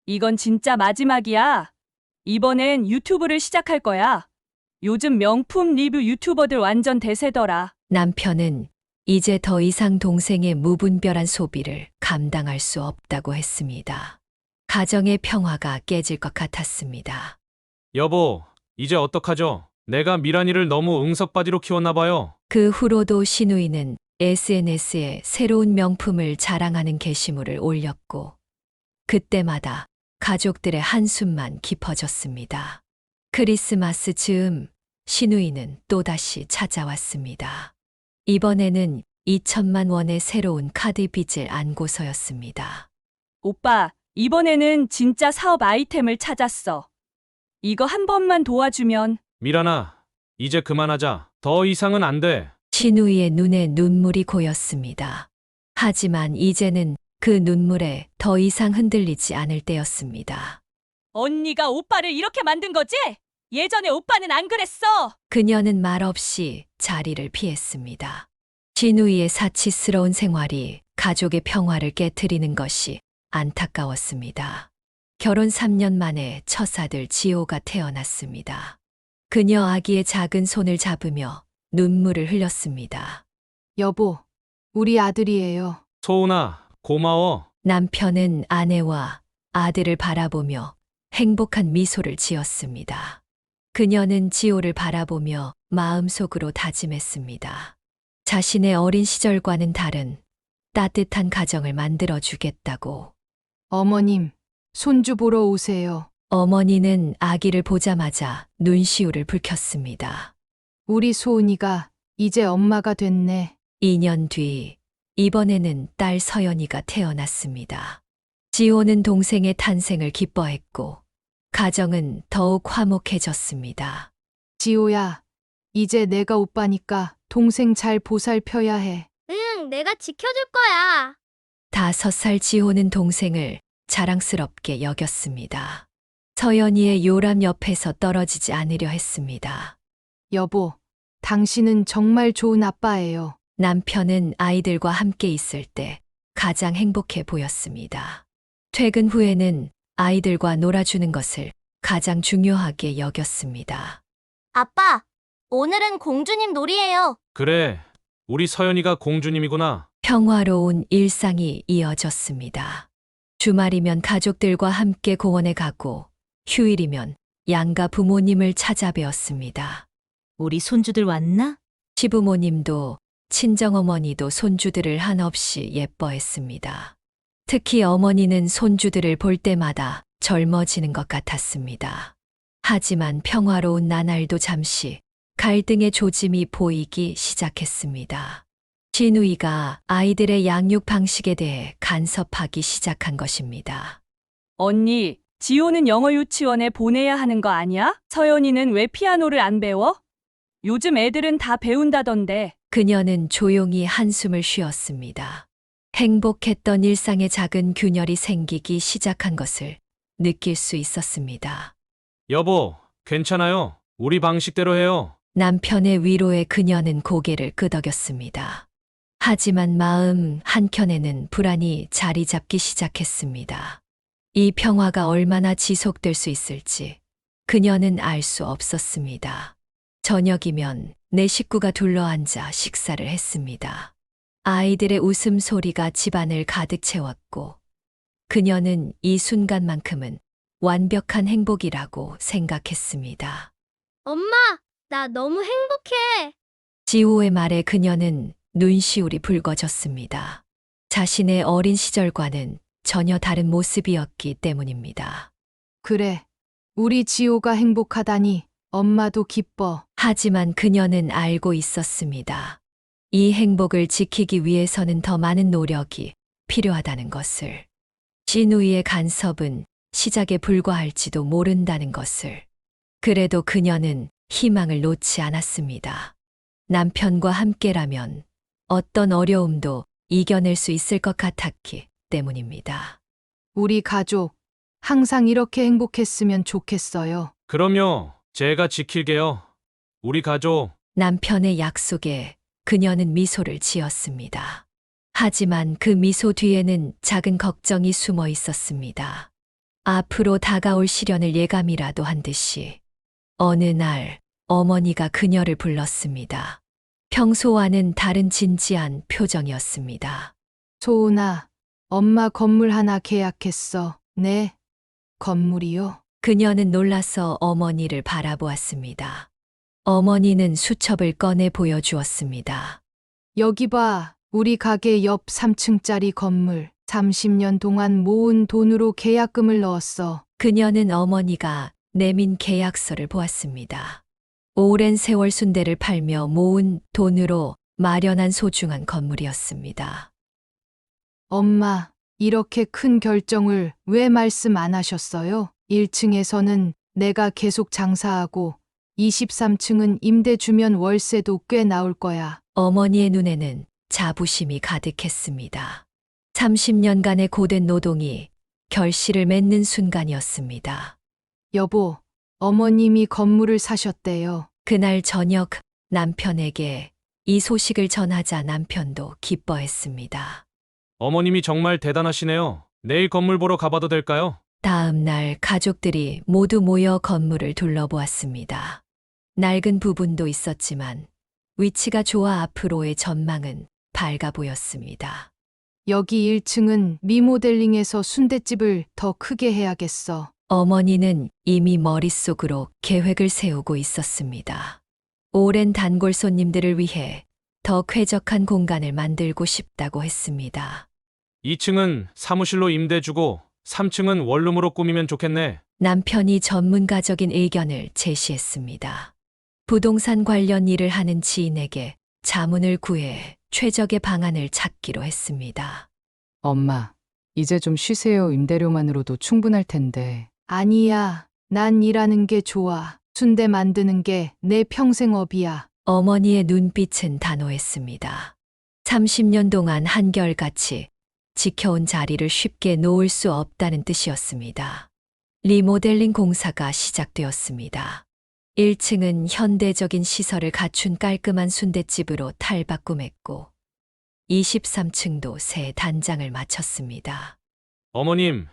이건 진짜 마지막이야. 이번엔 유튜브를 시작할 거야. 요즘 명품 리뷰 유튜버들 완전 대세더라. 남편은 이제 더 이상 동생의 무분별한 소비를 감당할 수 없다고 했습니다. 가정의 평화가 깨질 것 같았습니다. 여보, 이제 어떡하죠? 내가 미란이를 너무 응석바지로 키웠나 봐요. 그 후로도 신우이는 SNS에 새로운 명품을 자랑하는 게시물을 올렸고, 그때마다 가족들의 한숨만 깊어졌습니다. 크리스마스 즈음, 신우이는 또다시 찾아왔습니다. 이번에는 2천만 원의 새로운 카드 빚을 안고서였습니다. 오빠, 이번에는 진짜 사업 아이템을 찾았어. 이거 한 번만 도와주면. 미란아, 이제 그만하자. 더 이상은 안 돼. 신우이의 눈에 눈물이 고였습니다. 하지만 이제는 그 눈물에 더 이상 흔들리지 않을 때였습니다. 언니가 오빠를 이렇게 만든 거지? 예전에 오빠는 안 그랬어. 그녀는 말없이 자리를 피했습니다. 신우이의 사치스러운 생활이 가족의 평화를 깨트리는 것이 안타까웠습니다. 결혼 3년 만에 첫 아들 지호가 태어났습니다. 그녀 아기의 작은 손을 잡으며 눈물을 흘렸습니다. 여보, 우리 아들이에요. 소은아, 고마워. 남편은 아내와 아들을 바라보며 행복한 미소를 지었습니다. 그녀는 지호를 바라보며 마음속으로 다짐했습니다. 자신의 어린 시절과는 다른 따뜻한 가정을 만들어주겠다고. 어머님, 손주 보러 오세요. 어머니는 아기를 보자마자 눈시울을 붉혔습니다. 우리 소은이가 이제 엄마가 됐네. 2년 뒤, 이번에는 딸 서연이가 태어났습니다. 지호는 동생의 탄생을 기뻐했고, 가정은 더욱 화목해졌습니다. 지호야, 이제 내가 오빠니까 동생 잘 보살펴야 해. 응, 내가 지켜줄 거야. 5살 지호는 동생을 자랑스럽게 여겼습니다. 서연이의 요람 옆에서 떨어지지 않으려 했습니다. 여보, 당신은 정말 좋은 아빠예요. 남편은 아이들과 함께 있을 때 가장 행복해 보였습니다. 퇴근 후에는 아이들과 놀아주는 것을 가장 중요하게 여겼습니다. 아빠, 오늘은 공주님 놀이에요. 그래, 우리 서연이가 공주님이구나. 평화로운 일상이 이어졌습니다. 주말이면 가족들과 함께 공원에 가고, 휴일이면 양가 부모님을 찾아뵈었습니다. 우리 손주들 왔나? 시부모님도 친정어머니도 손주들을 한없이 예뻐했습니다. 특히 어머니는 손주들을 볼 때마다 젊어지는 것 같았습니다. 하지만 평화로운 나날도 잠시 갈등의 조짐이 보이기 시작했습니다. 신우이가 아이들의 양육 방식에 대해 간섭하기 시작한 것입니다. 언니, 지호는 영어 유치원에 보내야 하는 거 아니야? 서연이는 왜 피아노를 안 배워? 요즘 애들은 다 배운다던데. 그녀는 조용히 한숨을 쉬었습니다. 행복했던 일상에 작은 균열이 생기기 시작한 것을 느낄 수 있었습니다. 여보, 괜찮아요. 우리 방식대로 해요. 남편의 위로에 그녀는 고개를 끄덕였습니다. 하지만 마음 한켠에는 불안이 자리 잡기 시작했습니다. 이 평화가 얼마나 지속될 수 있을지 그녀는 알 수 없었습니다. 저녁이면 네 식구가 둘러앉아 식사를 했습니다. 아이들의 웃음소리가 집안을 가득 채웠고, 그녀는 이 순간만큼은 완벽한 행복이라고 생각했습니다. 엄마, 나 너무 행복해. 지호의 말에 그녀는 눈시울이 붉어졌습니다. 자신의 어린 시절과는 전혀 다른 모습이었기 때문입니다. 그래, 우리 지호가 행복하다니 엄마도 기뻐. 하지만 그녀는 알고 있었습니다. 이 행복을 지키기 위해서는 더 많은 노력이 필요하다는 것을. 신우이의 간섭은 시작에 불과할지도 모른다는 것을. 그래도 그녀는 희망을 놓지 않았습니다. 남편과 함께라면 어떤 어려움도 이겨낼 수 있을 것 같았기 때문입니다. 우리 가족, 항상 이렇게 행복했으면 좋겠어요. 그럼요. 제가 지킬게요. 우리 가족. 남편의 약속에 그녀는 미소를 지었습니다. 하지만 그 미소 뒤에는 작은 걱정이 숨어 있었습니다. 앞으로 다가올 시련을 예감이라도 한 듯이 어느 날 어머니가 그녀를 불렀습니다. 평소와는 다른 진지한 표정이었습니다. 소은아, 엄마 건물 하나 계약했어. 네. 건물이요? 그녀는 놀라서 어머니를 바라보았습니다. 어머니는 수첩을 꺼내 보여주었습니다. 여기 봐. 우리 가게 옆 3층짜리 건물. 30년 동안 모은 돈으로 계약금을 넣었어. 그녀는 어머니가 내민 계약서를 보았습니다. 오랜 세월 순대를 팔며 모은 돈으로 마련한 소중한 건물이었습니다. 엄마, 이렇게 큰 결정을 왜 말씀 안 하셨어요? 1층에서는 내가 계속 장사하고 23층은 임대 주면 월세도 꽤 나올 거야. 어머니의 눈에는 자부심이 가득했습니다. 30년간의 고된 노동이 결실을 맺는 순간이었습니다. 여보, 어머님이 건물을 사셨대요. 그날 저녁 남편에게 이 소식을 전하자 남편도 기뻐했습니다. 어머님이 정말 대단하시네요. 내일 건물 보러 가봐도 될까요? 다음 날 가족들이 모두 모여 건물을 둘러보았습니다. 낡은 부분도 있었지만 위치가 좋아 앞으로의 전망은 밝아 보였습니다. 여기 1층은 리모델링해서 순댓집을 더 크게 해야겠어. 어머니는 이미 머릿속으로 계획을 세우고 있었습니다. 오랜 단골 손님들을 위해 더 쾌적한 공간을 만들고 싶다고 했습니다. 2층은 사무실로 임대 주고 3층은 원룸으로 꾸미면 좋겠네. 남편이 전문가적인 의견을 제시했습니다. 부동산 관련 일을 하는 지인에게 자문을 구해 최적의 방안을 찾기로 했습니다. 엄마, 이제 좀 쉬세요. 임대료만으로도 충분할 텐데. 아니야. 난 일하는 게 좋아. 순대 만드는 게 내 평생업이야. 어머니의 눈빛은 단호했습니다. 30년 동안 한결같이 지켜온 자리를 쉽게 놓을 수 없다는 뜻이었습니다. 리모델링 공사가 시작되었습니다. 1층은 현대적인 시설을 갖춘 깔끔한 순댓집으로 탈바꿈했고 23층도 새 단장을 마쳤습니다. 어머님,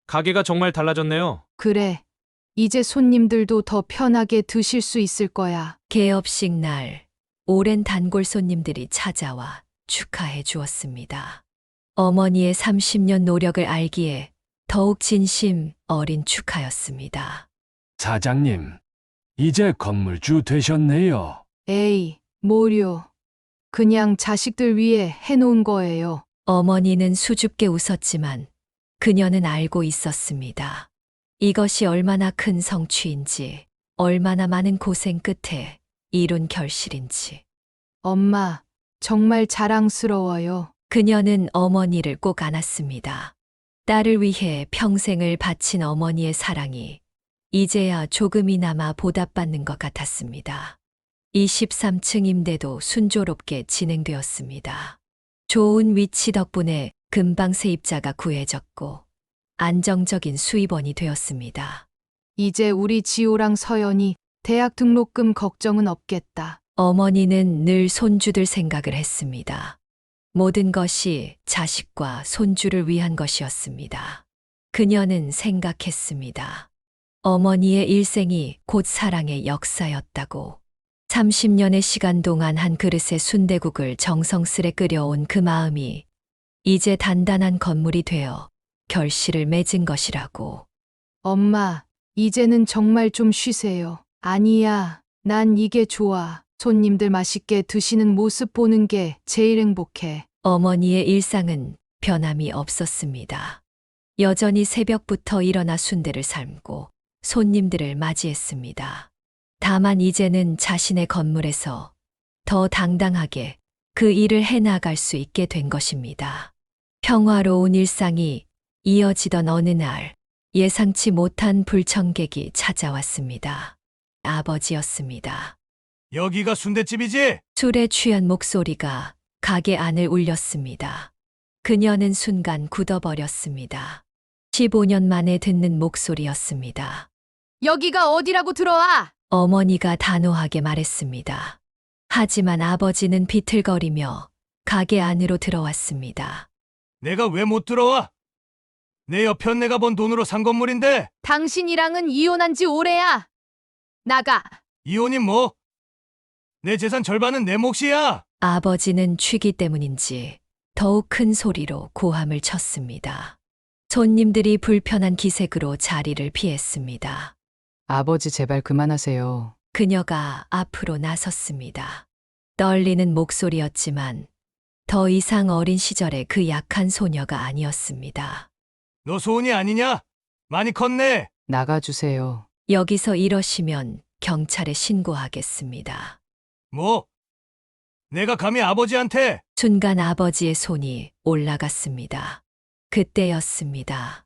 가게가 정말 달라졌네요. 그래. 이제 손님들도 더 편하게 드실 수 있을 거야. 개업식 날 오랜 단골 손님들이 찾아와 축하해 주었습니다. 어머니의 30년 노력을 알기에 더욱 진심 어린 축하였습니다. 사장님, 이제 건물주 되셨네요. 에이, 뭐려. 그냥 자식들 위해 해놓은 거예요. 어머니는 수줍게 웃었지만 그녀는 알고 있었습니다. 이것이 얼마나 큰 성취인지, 얼마나 많은 고생 끝에 이룬 결실인지. 엄마, 정말 자랑스러워요. 그녀는 어머니를 꼭 안았습니다. 딸을 위해 평생을 바친 어머니의 사랑이 이제야 조금이나마 보답받는 것 같았습니다. 23층 임대도 순조롭게 진행되었습니다. 좋은 위치 덕분에 금방 세입자가 구해졌고 안정적인 수입원이 되었습니다. 이제 우리 지호랑 서연이 대학 등록금 걱정은 없겠다. 어머니는 늘 손주들 생각을 했습니다. 모든 것이 자식과 손주를 위한 것이었습니다. 그녀는 생각했습니다. 어머니의 일생이 곧 사랑의 역사였다고. 30년의 시간 동안 한 그릇의 순대국을 정성스레 끓여온 그 마음이 이제 단단한 건물이 되어 결실을 맺은 것이라고. 엄마, 이제는 정말 좀 쉬세요. 아니야, 난 이게 좋아. 손님들 맛있게 드시는 모습 보는 게 제일 행복해. 어머니의 일상은 변함이 없었습니다. 여전히 새벽부터 일어나 순대를 삶고 손님들을 맞이했습니다. 다만 이제는 자신의 건물에서 더 당당하게 그 일을 해나갈 수 있게 된 것입니다. 평화로운 일상이 이어지던 어느 날 예상치 못한 불청객이 찾아왔습니다. 아버지였습니다. 여기가 순댓집이지? 술에 취한 목소리가 가게 안을 울렸습니다. 그녀는 순간 굳어버렸습니다. 15년 만에 듣는 목소리였습니다. 여기가 어디라고 들어와! 어머니가 단호하게 말했습니다. 하지만 아버지는 비틀거리며 가게 안으로 들어왔습니다. 내가 왜 못 들어와? 내 옆편 내가 번 돈으로 산 건물인데 당신이랑은 이혼한 지 오래야. 나가. 이혼이 뭐? 내 재산 절반은 내 몫이야. 아버지는 취기 때문인지 더욱 큰 소리로 고함을 쳤습니다. 손님들이 불편한 기색으로 자리를 피했습니다. 아버지 제발 그만하세요. 그녀가 앞으로 나섰습니다. 떨리는 목소리였지만 더 이상 어린 시절의 그 약한 소녀가 아니었습니다. 너 소은이 아니냐? 많이 컸네. 나가주세요. 여기서 이러시면 경찰에 신고하겠습니다. 뭐? 내가 감히 아버지한테? 순간 아버지의 손이 올라갔습니다. 그때였습니다.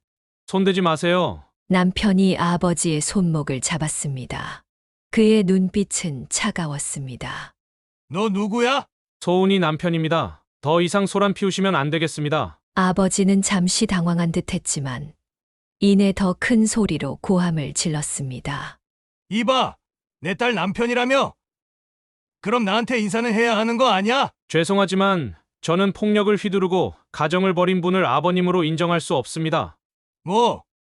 손대지 마세요. 남편이 아버지의 손목을 잡았습니다. 그의 눈빛은 차가웠습니다. 너 누구야? 소은이 남편입니다. 더 이상 소란 피우시면 안 되겠습니다. 아버지는 잠시 당황한 듯 했지만 이내 더 큰 소리로 고함을 질렀습니다. 이봐, 내 딸 남편이라며? 그럼 나한테 인사는 해야 하는 거 아니야? 죄송하지만 저는 폭력을 휘두르고 가정을 벌인 분을 아버님으로 인정할 수 없습니다.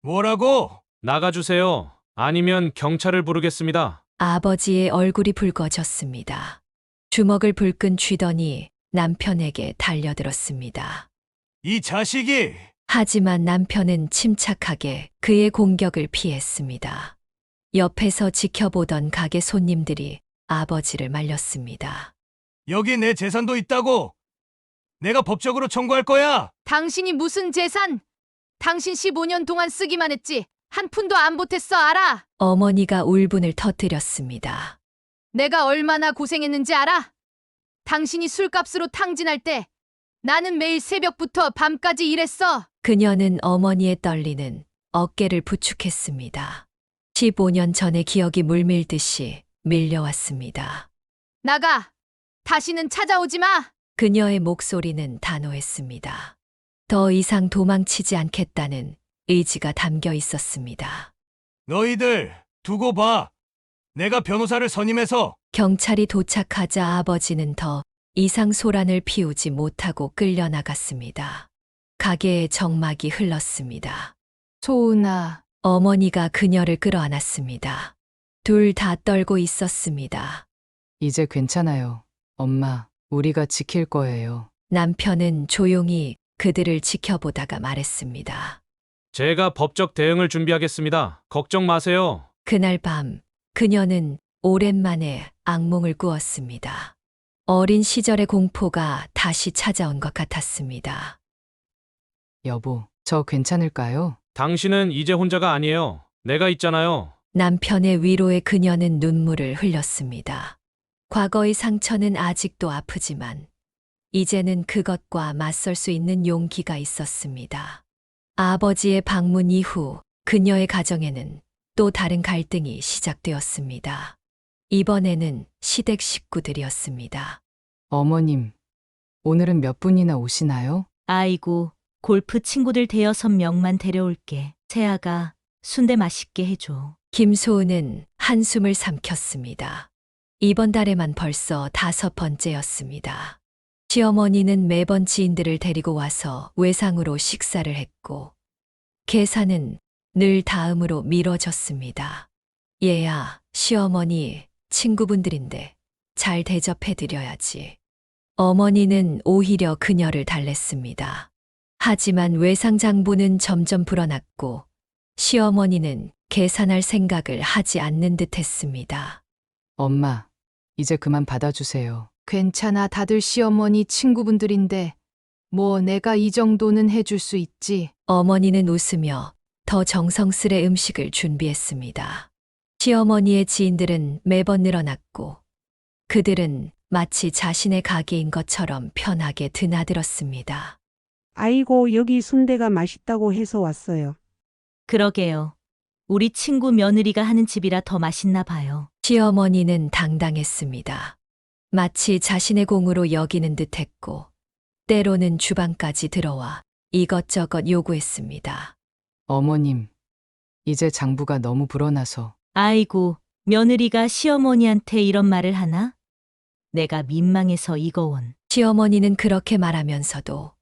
뭐라고? 나가주세요. 아니면 경찰을 부르겠습니다. 아버지의 얼굴이 붉어졌습니다. 주먹을 불끈 쥐더니 남편에게 달려들었습니다. 이 자식이! 하지만 남편은 침착하게 그의 공격을 피했습니다. 옆에서 지켜보던 가게 손님들이 아버지를 말렸습니다. 여기 내 재산도 있다고! 내가 법적으로 청구할 거야! 당신이 무슨 재산? 당신 15년 동안 쓰기만 했지. 한 푼도 안 보탰어, 알아? 어머니가 울분을 터뜨렸습니다. 내가 얼마나 고생했는지 알아? 당신이 술값으로 탕진할 때 나는 매일 새벽부터 밤까지 일했어. 그녀는 어머니의 떨리는 어깨를 부축했습니다. 15년 전의 기억이 물밀듯이 밀려왔습니다. 나가. 다시는 찾아오지 마. 그녀의 목소리는 단호했습니다. 더 이상 도망치지 않겠다는 의지가 담겨 있었습니다. 너희들 두고 봐. 내가 변호사를 선임해서. 경찰이 도착하자 아버지는 더 이상 소란을 피우지 못하고 끌려나갔습니다. 가게에 정막이 흘렀습니다. 소은아. 어머니가 그녀를 끌어안았습니다. 둘 다 떨고 있었습니다. 이제 괜찮아요. 엄마, 우리가 지킬 거예요. 남편은 조용히 그들을 지켜보다가 말했습니다. 제가 법적 대응을 준비하겠습니다. 걱정 마세요. 그날 밤 그녀는 오랜만에 악몽을 꾸었습니다. 어린 시절의 공포가 다시 찾아온 것 같았습니다. 여보, 저 괜찮을까요? 당신은 이제 혼자가 아니에요. 내가 있잖아요. 남편의 위로에 그녀는 눈물을 흘렸습니다. 과거의 상처는 아직도 아프지만 이제는 그것과 맞설 수 있는 용기가 있었습니다. 아버지의 방문 이후 그녀의 가정에는 또 다른 갈등이 시작되었습니다. 이번에는 시댁 식구들이었습니다. 어머님, 오늘은 몇 분이나 오시나요? 아이고, 골프 친구들 대여섯 명만 데려올게. 세아가 순대 맛있게 해줘. 김소은은 한숨을 삼켰습니다. 이번 달에만 벌써 5번째였습니다. 시어머니는 매번 지인들을 데리고 와서 외상으로 식사를 했고 계산은 늘 다음으로 미뤄졌습니다. 얘야, 시어머니, 친구분들인데 잘 대접해드려야지. 어머니는 오히려 그녀를 달랬습니다. 하지만 외상장부는 점점 불어났고 시어머니는 계산할 생각을 하지 않는 듯 했습니다. 엄마, 이제 그만 받아주세요. 괜찮아. 다들 시어머니 친구분들인데 뭐 내가 이 정도는 해줄 수 있지. 어머니는 웃으며 더 정성스레 음식을 준비했습니다. 시어머니의 지인들은 매번 늘어났고 그들은 마치 자신의 가게인 것처럼 편하게 드나들었습니다. 아이고, 여기 순대가 맛있다고 해서 왔어요. 그러게요. 우리 친구 며느리가 하는 집이라 더 맛있나 봐요. 시어머니는 당당했습니다. 마치 자신의 공으로 여기는 듯 했고 때로는 주방까지 들어와 이것저것 요구했습니다. 어머님, 이제 장부가 너무 불어나서. 아이고, 며느리가 시어머니한테 이런 말을 하나? 내가 민망해서 이거 원. 시어머니는 그렇게 말하면서도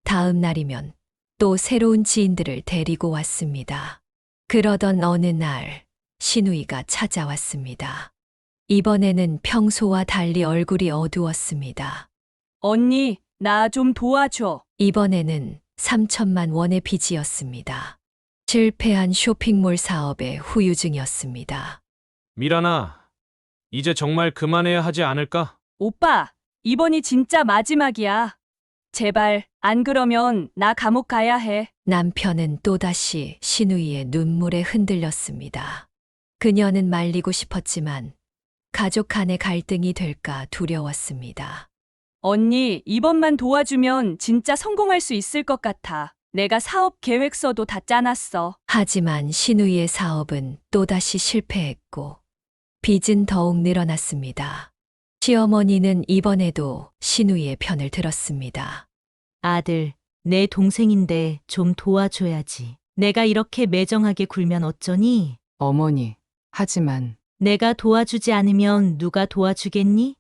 다음 날이면 또 새로운 지인들을 데리고 왔습니다. 그러던 어느 날 신우이가 찾아왔습니다. 이번에는 평소와 달리 얼굴이 어두웠습니다. 언니, 나 좀 도와줘. 이번에는 3천만 원의 빚이었습니다. 실패한 쇼핑몰 사업의 후유증이었습니다. 미란아, 이제 정말 그만해야 하지 않을까? 오빠, 이번이 진짜 마지막이야. 제발, 안 그러면 나 감옥 가야 해. 남편은 또다시 신우이의 눈물에 흔들렸습니다. 그녀는 말리고 싶었지만 가족 간의 갈등이 될까 두려웠습니다. 언니, 이번만 도와주면 진짜 성공할 수 있을 것 같아. 내가 사업 계획서도 다 짜놨어. 하지만 신우이의 사업은 또다시 실패했고 빚은 더욱 늘어났습니다. 시어머니는 이번에도 신우이의 편을 들었습니다. 아들, 내 동생인데 좀 도와줘야지. 내가 이렇게 매정하게 굴면 어쩌니? 어머니, 하지만 내가 도와주지 않으면 누가 도와주겠니?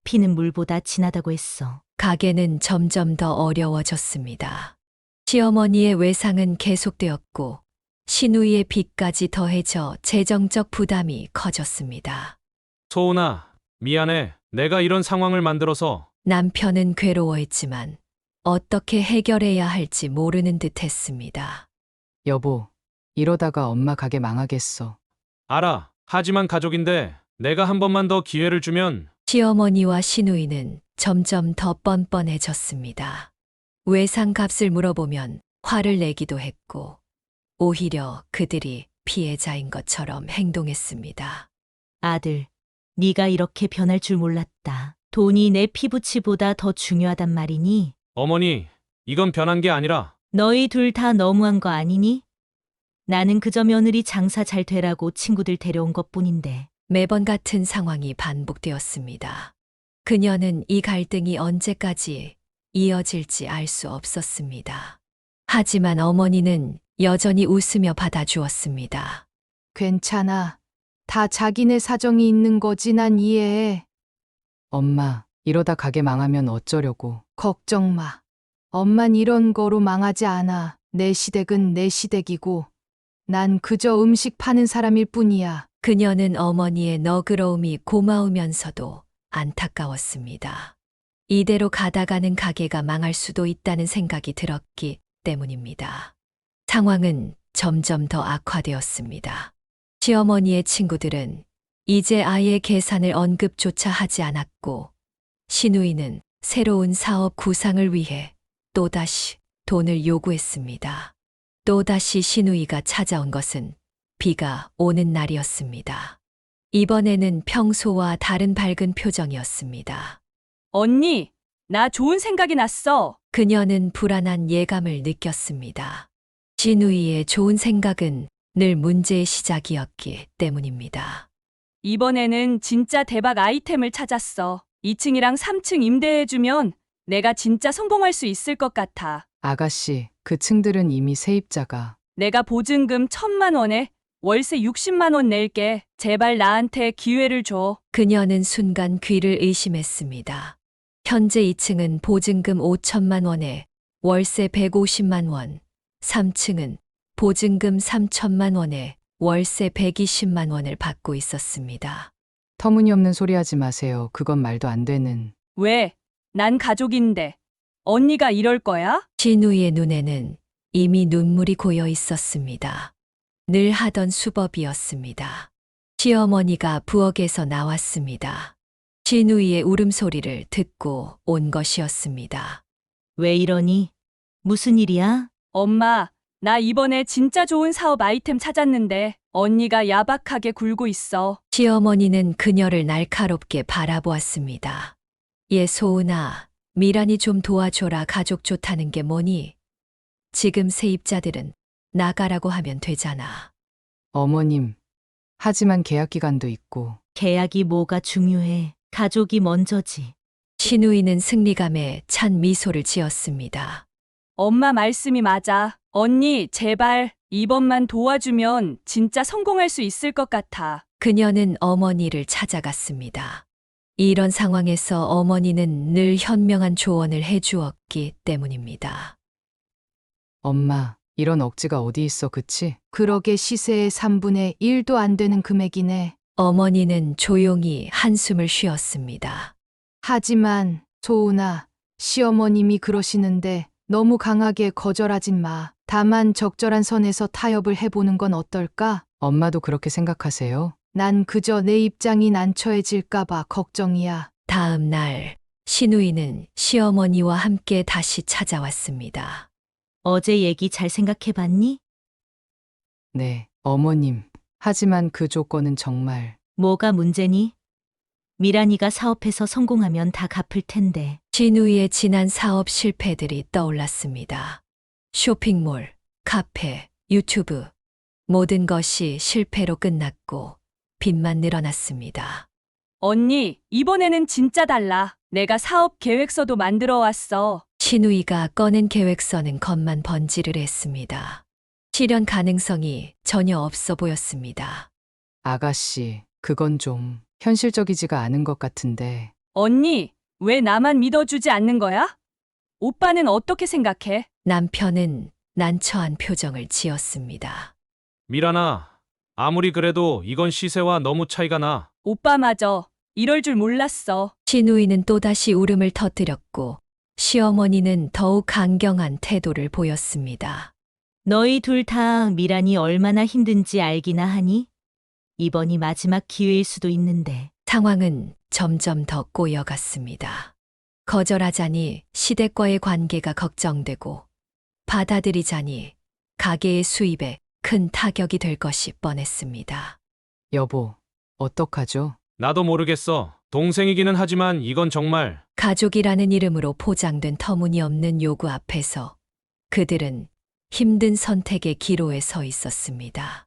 피는 물보다 진하다고 했어. 가게는 점점 더 어려워졌습니다. 시어머니의 외상은 계속되었고 신우이의 빚까지 더해져 재정적 부담이 커졌습니다. 소은아, 미안해. 내가 이런 상황을 만들어서. 남편은 괴로워했지만 어떻게 해결해야 할지 모르는 듯 했습니다. 여보, 이러다가 엄마 가게 망하겠어. 알아. 하지만 가족인데 내가 한 번만 더 기회를 주면. 시어머니와 신우이는 점점 더 뻔뻔해졌습니다. 외상값을 물어보면 화를 내기도 했고 오히려 그들이 피해자인 것처럼 행동했습니다. 아들, 네가 이렇게 변할 줄 몰랐다. 돈이 내 피부치보다 더 중요하단 말이니? 어머니, 이건 변한 게 아니라. 너희 둘 다 너무한 거 아니니? 나는 그저 며느리 장사 잘 되라고 친구들 데려온 것뿐인데. 매번 같은 상황이 반복되었습니다. 그녀는 이 갈등이 언제까지 이어질지 알 수 없었습니다. 하지만 어머니는 여전히 웃으며 받아주었습니다. 괜찮아. 다 자기네 사정이 있는 거지 난 이해해. 엄마, 이러다 가게 망하면 어쩌려고. 걱정 마. 엄만 이런 거로 망하지 않아. 내 시댁은 내 시댁이고 난 그저 음식 파는 사람일 뿐이야. 그녀는 어머니의 너그러움이 고마우면서도 안타까웠습니다. 이대로 가다가는 가게가 망할 수도 있다는 생각이 들었기 때문입니다. 상황은 점점 더 악화되었습니다. 시어머니의 친구들은 이제 아예 계산을 언급조차 하지 않았고 신우이는 새로운 사업 구상을 위해 또다시 돈을 요구했습니다. 또다시 신우이가 찾아온 것은 비가 오는 날이었습니다. 이번에는 평소와 다른 밝은 표정이었습니다. 언니, 나 좋은 생각이 났어. 그녀는 불안한 예감을 느꼈습니다. 신우이의 좋은 생각은 늘 문제의 시작이었기 때문입니다. 이번에는 진짜 대박 아이템을 찾았어. 2층이랑 3층 임대해주면 내가 진짜 성공할 수 있을 것 같아. 아가씨, 그 층들은 이미 세입자가. 내가 보증금 1,000만 원에 월세 60만 원 낼게. 제발 나한테 기회를 줘. 그녀는 순간 귀를 의심했습니다. 현재 2층은 보증금 5천만 원에 월세 150만 원, 3층은 보증금 3천만 원에 월세 120만 원을 받고 있었습니다. 터무니없는 소리 하지 마세요. 그건 말도 안 되는. 왜? 난 가족인데. 언니가 이럴 거야? 신우이의 눈에는 이미 눈물이 고여 있었습니다. 늘 하던 수법이었습니다. 시어머니가 부엌에서 나왔습니다. 신우이의 울음소리를 듣고 온 것이었습니다. 왜 이러니? 무슨 일이야? 엄마, 나 이번에 진짜 좋은 사업 아이템 찾았는데 언니가 야박하게 굴고 있어. 시어머니는 그녀를 날카롭게 바라보았습니다. 예, 소은아, 미란이 좀 도와줘라. 가족 좋다는 게 뭐니? 지금 세입자들은 나가라고 하면 되잖아. 어머님, 하지만 계약 기간도 있고. 계약이 뭐가 중요해. 가족이 먼저지. 신우이는 승리감에 찬 미소를 지었습니다. 엄마 말씀이 맞아. 언니, 제발 이번만 도와주면 진짜 성공할 수 있을 것 같아. 그녀는 어머니를 찾아갔습니다. 이런 상황에서 어머니는 늘 현명한 조언을 해주었기 때문입니다. 엄마, 이런 억지가 어디 있어, 그치? 그러게 시세의 3분의 1도 안 되는 금액이네. 어머니는 조용히 한숨을 쉬었습니다. 하지만 소은아, 시어머님이 그러시는데 너무 강하게 거절하진 마. 다만 적절한 선에서 타협을 해보는 건 어떨까? 엄마도 그렇게 생각하세요? 난 그저 내 입장이 난처해질까봐 걱정이야. 다음 날 신우이는 시어머니와 함께 다시 찾아왔습니다. 어제 얘기 잘 생각해봤니? 네, 어머님. 하지만 그 조건은 정말. 뭐가 문제니? 미란이가 사업해서 성공하면 다 갚을 텐데. 신우이의 지난 사업 실패들이 떠올랐습니다. 쇼핑몰, 카페, 유튜브, 모든 것이 실패로 끝났고 빚만 늘어났습니다. 언니, 이번에는 진짜 달라. 내가 사업 계획서도 만들어 왔어. 신우이가 꺼낸 계획서는 겉만 번지를 했습니다. 실현 가능성이 전혀 없어 보였습니다. 아가씨, 그건 좀 현실적이지가 않은 것 같은데. 언니, 왜 나만 믿어주지 않는 거야? 오빠는 어떻게 생각해? 남편은 난처한 표정을 지었습니다. 미란아, 아무리 그래도 이건 시세와 너무 차이가 나. 오빠마저 이럴 줄 몰랐어. 신우이는 또다시 울음을 터뜨렸고 시어머니는 더욱 강경한 태도를 보였습니다. 너희 둘 다 미란이 얼마나 힘든지 알기나 하니? 이번이 마지막 기회일 수도 있는데. 상황은 점점 더 꼬여갔습니다. 거절하자니 시댁과의 관계가 걱정되고 받아들이자니 가게의 수입에 큰 타격이 될 것이 뻔했습니다. 여보, 어떡하죠? 나도 모르겠어. 동생이기는 하지만 이건 정말. 가족이라는 이름으로 포장된 터무니없는 요구 앞에서 그들은 힘든 선택의 기로에 서 있었습니다.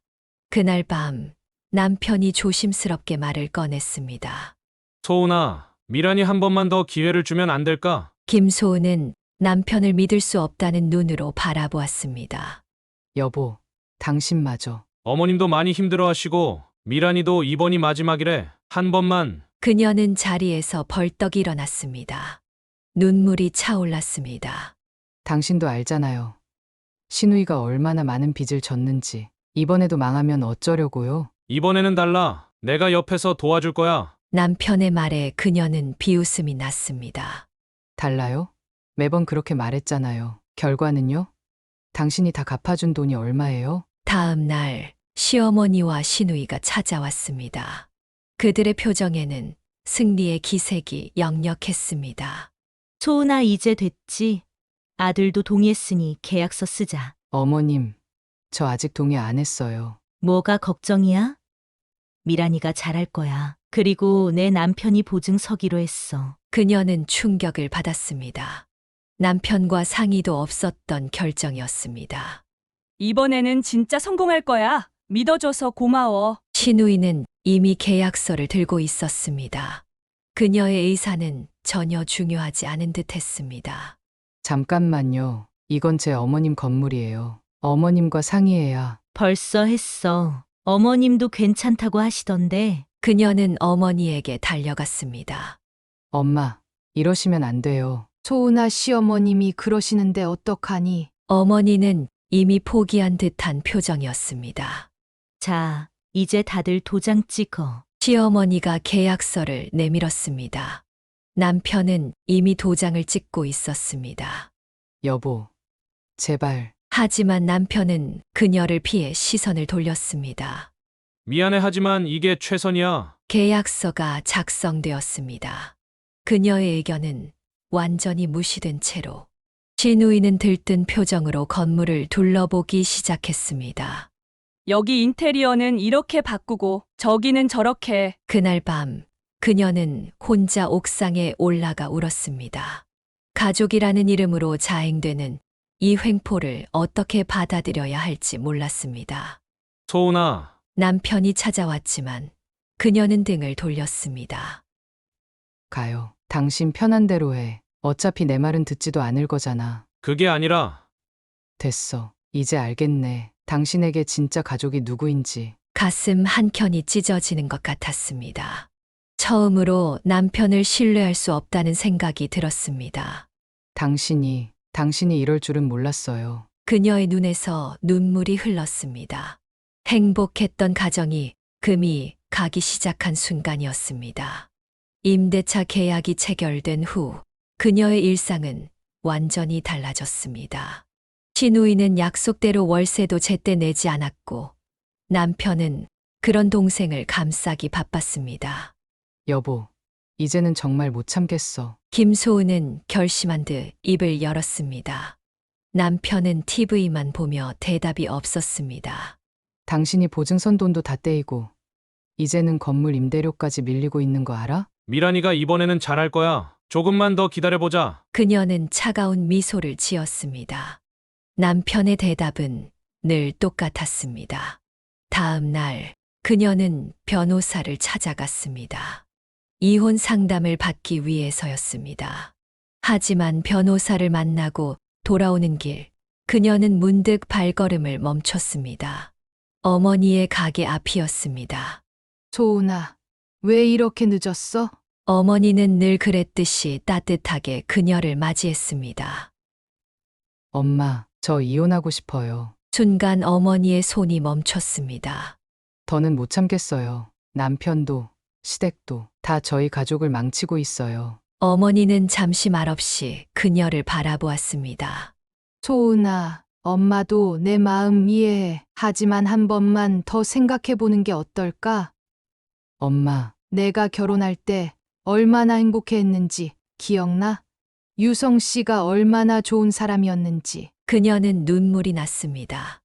그날 밤 남편이 조심스럽게 말을 꺼냈습니다. 소은아, 미란이 한 번만 더 기회를 주면 안 될까? 김소은은 남편을 믿을 수 없다는 눈으로 바라보았습니다. 여보, 당신마저. 어머님도 많이 힘들어하시고 미란이도 이번이 마지막이래. 한 번만. 그녀는 자리에서 벌떡 일어났습니다. 눈물이 차올랐습니다. 당신도 알잖아요. 신우이가 얼마나 많은 빚을 졌는지. 이번에도 망하면 어쩌려고요? 이번에는 달라. 내가 옆에서 도와줄 거야. 남편의 말에 그녀는 비웃음이 났습니다. 달라요? 매번 그렇게 말했잖아요. 결과는요? 당신이 다 갚아준 돈이 얼마예요? 다음 날 시어머니와 시누이가 찾아왔습니다. 그들의 표정에는 승리의 기색이 역력했습니다. 소은아, 이제 됐지? 아들도 동의했으니 계약서 쓰자. 어머님, 저 아직 동의 안 했어요. 뭐가 걱정이야? 미란이가 잘할 거야. 그리고 내 남편이 보증 서기로 했어. 그녀는 충격을 받았습니다. 남편과 상의도 없었던 결정이었습니다. 이번에는 진짜 성공할 거야. 믿어줘서 고마워. 시누이는 이미 계약서를 들고 있었습니다. 그녀의 의사는 전혀 중요하지 않은 듯 했습니다. 잠깐만요. 이건 제 어머님 건물이에요. 어머님과 상의해야. 벌써 했어. 어머님도 괜찮다고 하시던데. 그녀는 어머니에게 달려갔습니다. 엄마, 이러시면 안 돼요. 소은아 시어머님이 그러시는데 어떡하니? 어머니는 이미 포기한 듯한 표정이었습니다. 자, 이제 다들 도장 찍어. 시어머니가 계약서를 내밀었습니다. 남편은 이미 도장을 찍고 있었습니다. 여보, 제발. 하지만 남편은 그녀를 피해 시선을 돌렸습니다. 미안해 하지만 이게 최선이야. 계약서가 작성되었습니다. 그녀의 의견은 완전히 무시된 채로 시누이는 들뜬 표정으로 건물을 둘러보기 시작했습니다. 여기 인테리어는 이렇게 바꾸고 저기는 저렇게. 그날 밤 그녀는 혼자 옥상에 올라가 울었습니다. 가족이라는 이름으로 자행되는 이 횡포를 어떻게 받아들여야 할지 몰랐습니다. 소은아, 남편이 찾아왔지만 그녀는 등을 돌렸습니다. 가요. 당신 편한 대로 해. 어차피 내 말은 듣지도 않을 거잖아. 그게 아니라. 됐어. 이제 알겠네. 당신에게 진짜 가족이 누구인지. 가슴 한켠이 찢어지는 것 같았습니다. 처음으로 남편을 신뢰할 수 없다는 생각이 들었습니다. 당신이 이럴 줄은 몰랐어요. 그녀의 눈에서 눈물이 흘렀습니다. 행복했던 가정이 금이 가기 시작한 순간이었습니다. 임대차 계약이 체결된 후 그녀의 일상은 완전히 달라졌습니다. 신우이는 약속대로 월세도 제때 내지 않았고 남편은 그런 동생을 감싸기 바빴습니다. 여보, 이제는 정말 못 참겠어. 김소은은 결심한 듯 입을 열었습니다. 남편은 TV만 보며 대답이 없었습니다. 당신이 보증선 돈도 다 떼이고 이제는 건물 임대료까지 밀리고 있는 거 알아? 미란이가 이번에는 잘할 거야. 조금만 더 기다려보자. 그녀는 차가운 미소를 지었습니다. 남편의 대답은 늘 똑같았습니다. 다음 날 그녀는 변호사를 찾아갔습니다. 이혼 상담을 받기 위해서였습니다. 하지만 변호사를 만나고 돌아오는 길, 그녀는 문득 발걸음을 멈췄습니다. 어머니의 가게 앞이었습니다. 소은아, 왜 이렇게 늦었어? 어머니는 늘 그랬듯이 따뜻하게 그녀를 맞이했습니다. 엄마, 저 이혼하고 싶어요. 순간 어머니의 손이 멈췄습니다. 더는 못 참겠어요. 남편도, 시댁도 다 저희 가족을 망치고 있어요. 어머니는 잠시 말없이 그녀를 바라보았습니다. 소은아, 엄마도 내 마음 이해해. 하지만 한 번만 더 생각해 보는 게 어떨까? 엄마, 내가 결혼할 때 얼마나 행복해했는지 기억나? 유성 씨가 얼마나 좋은 사람이었는지. 그녀는 눈물이 났습니다.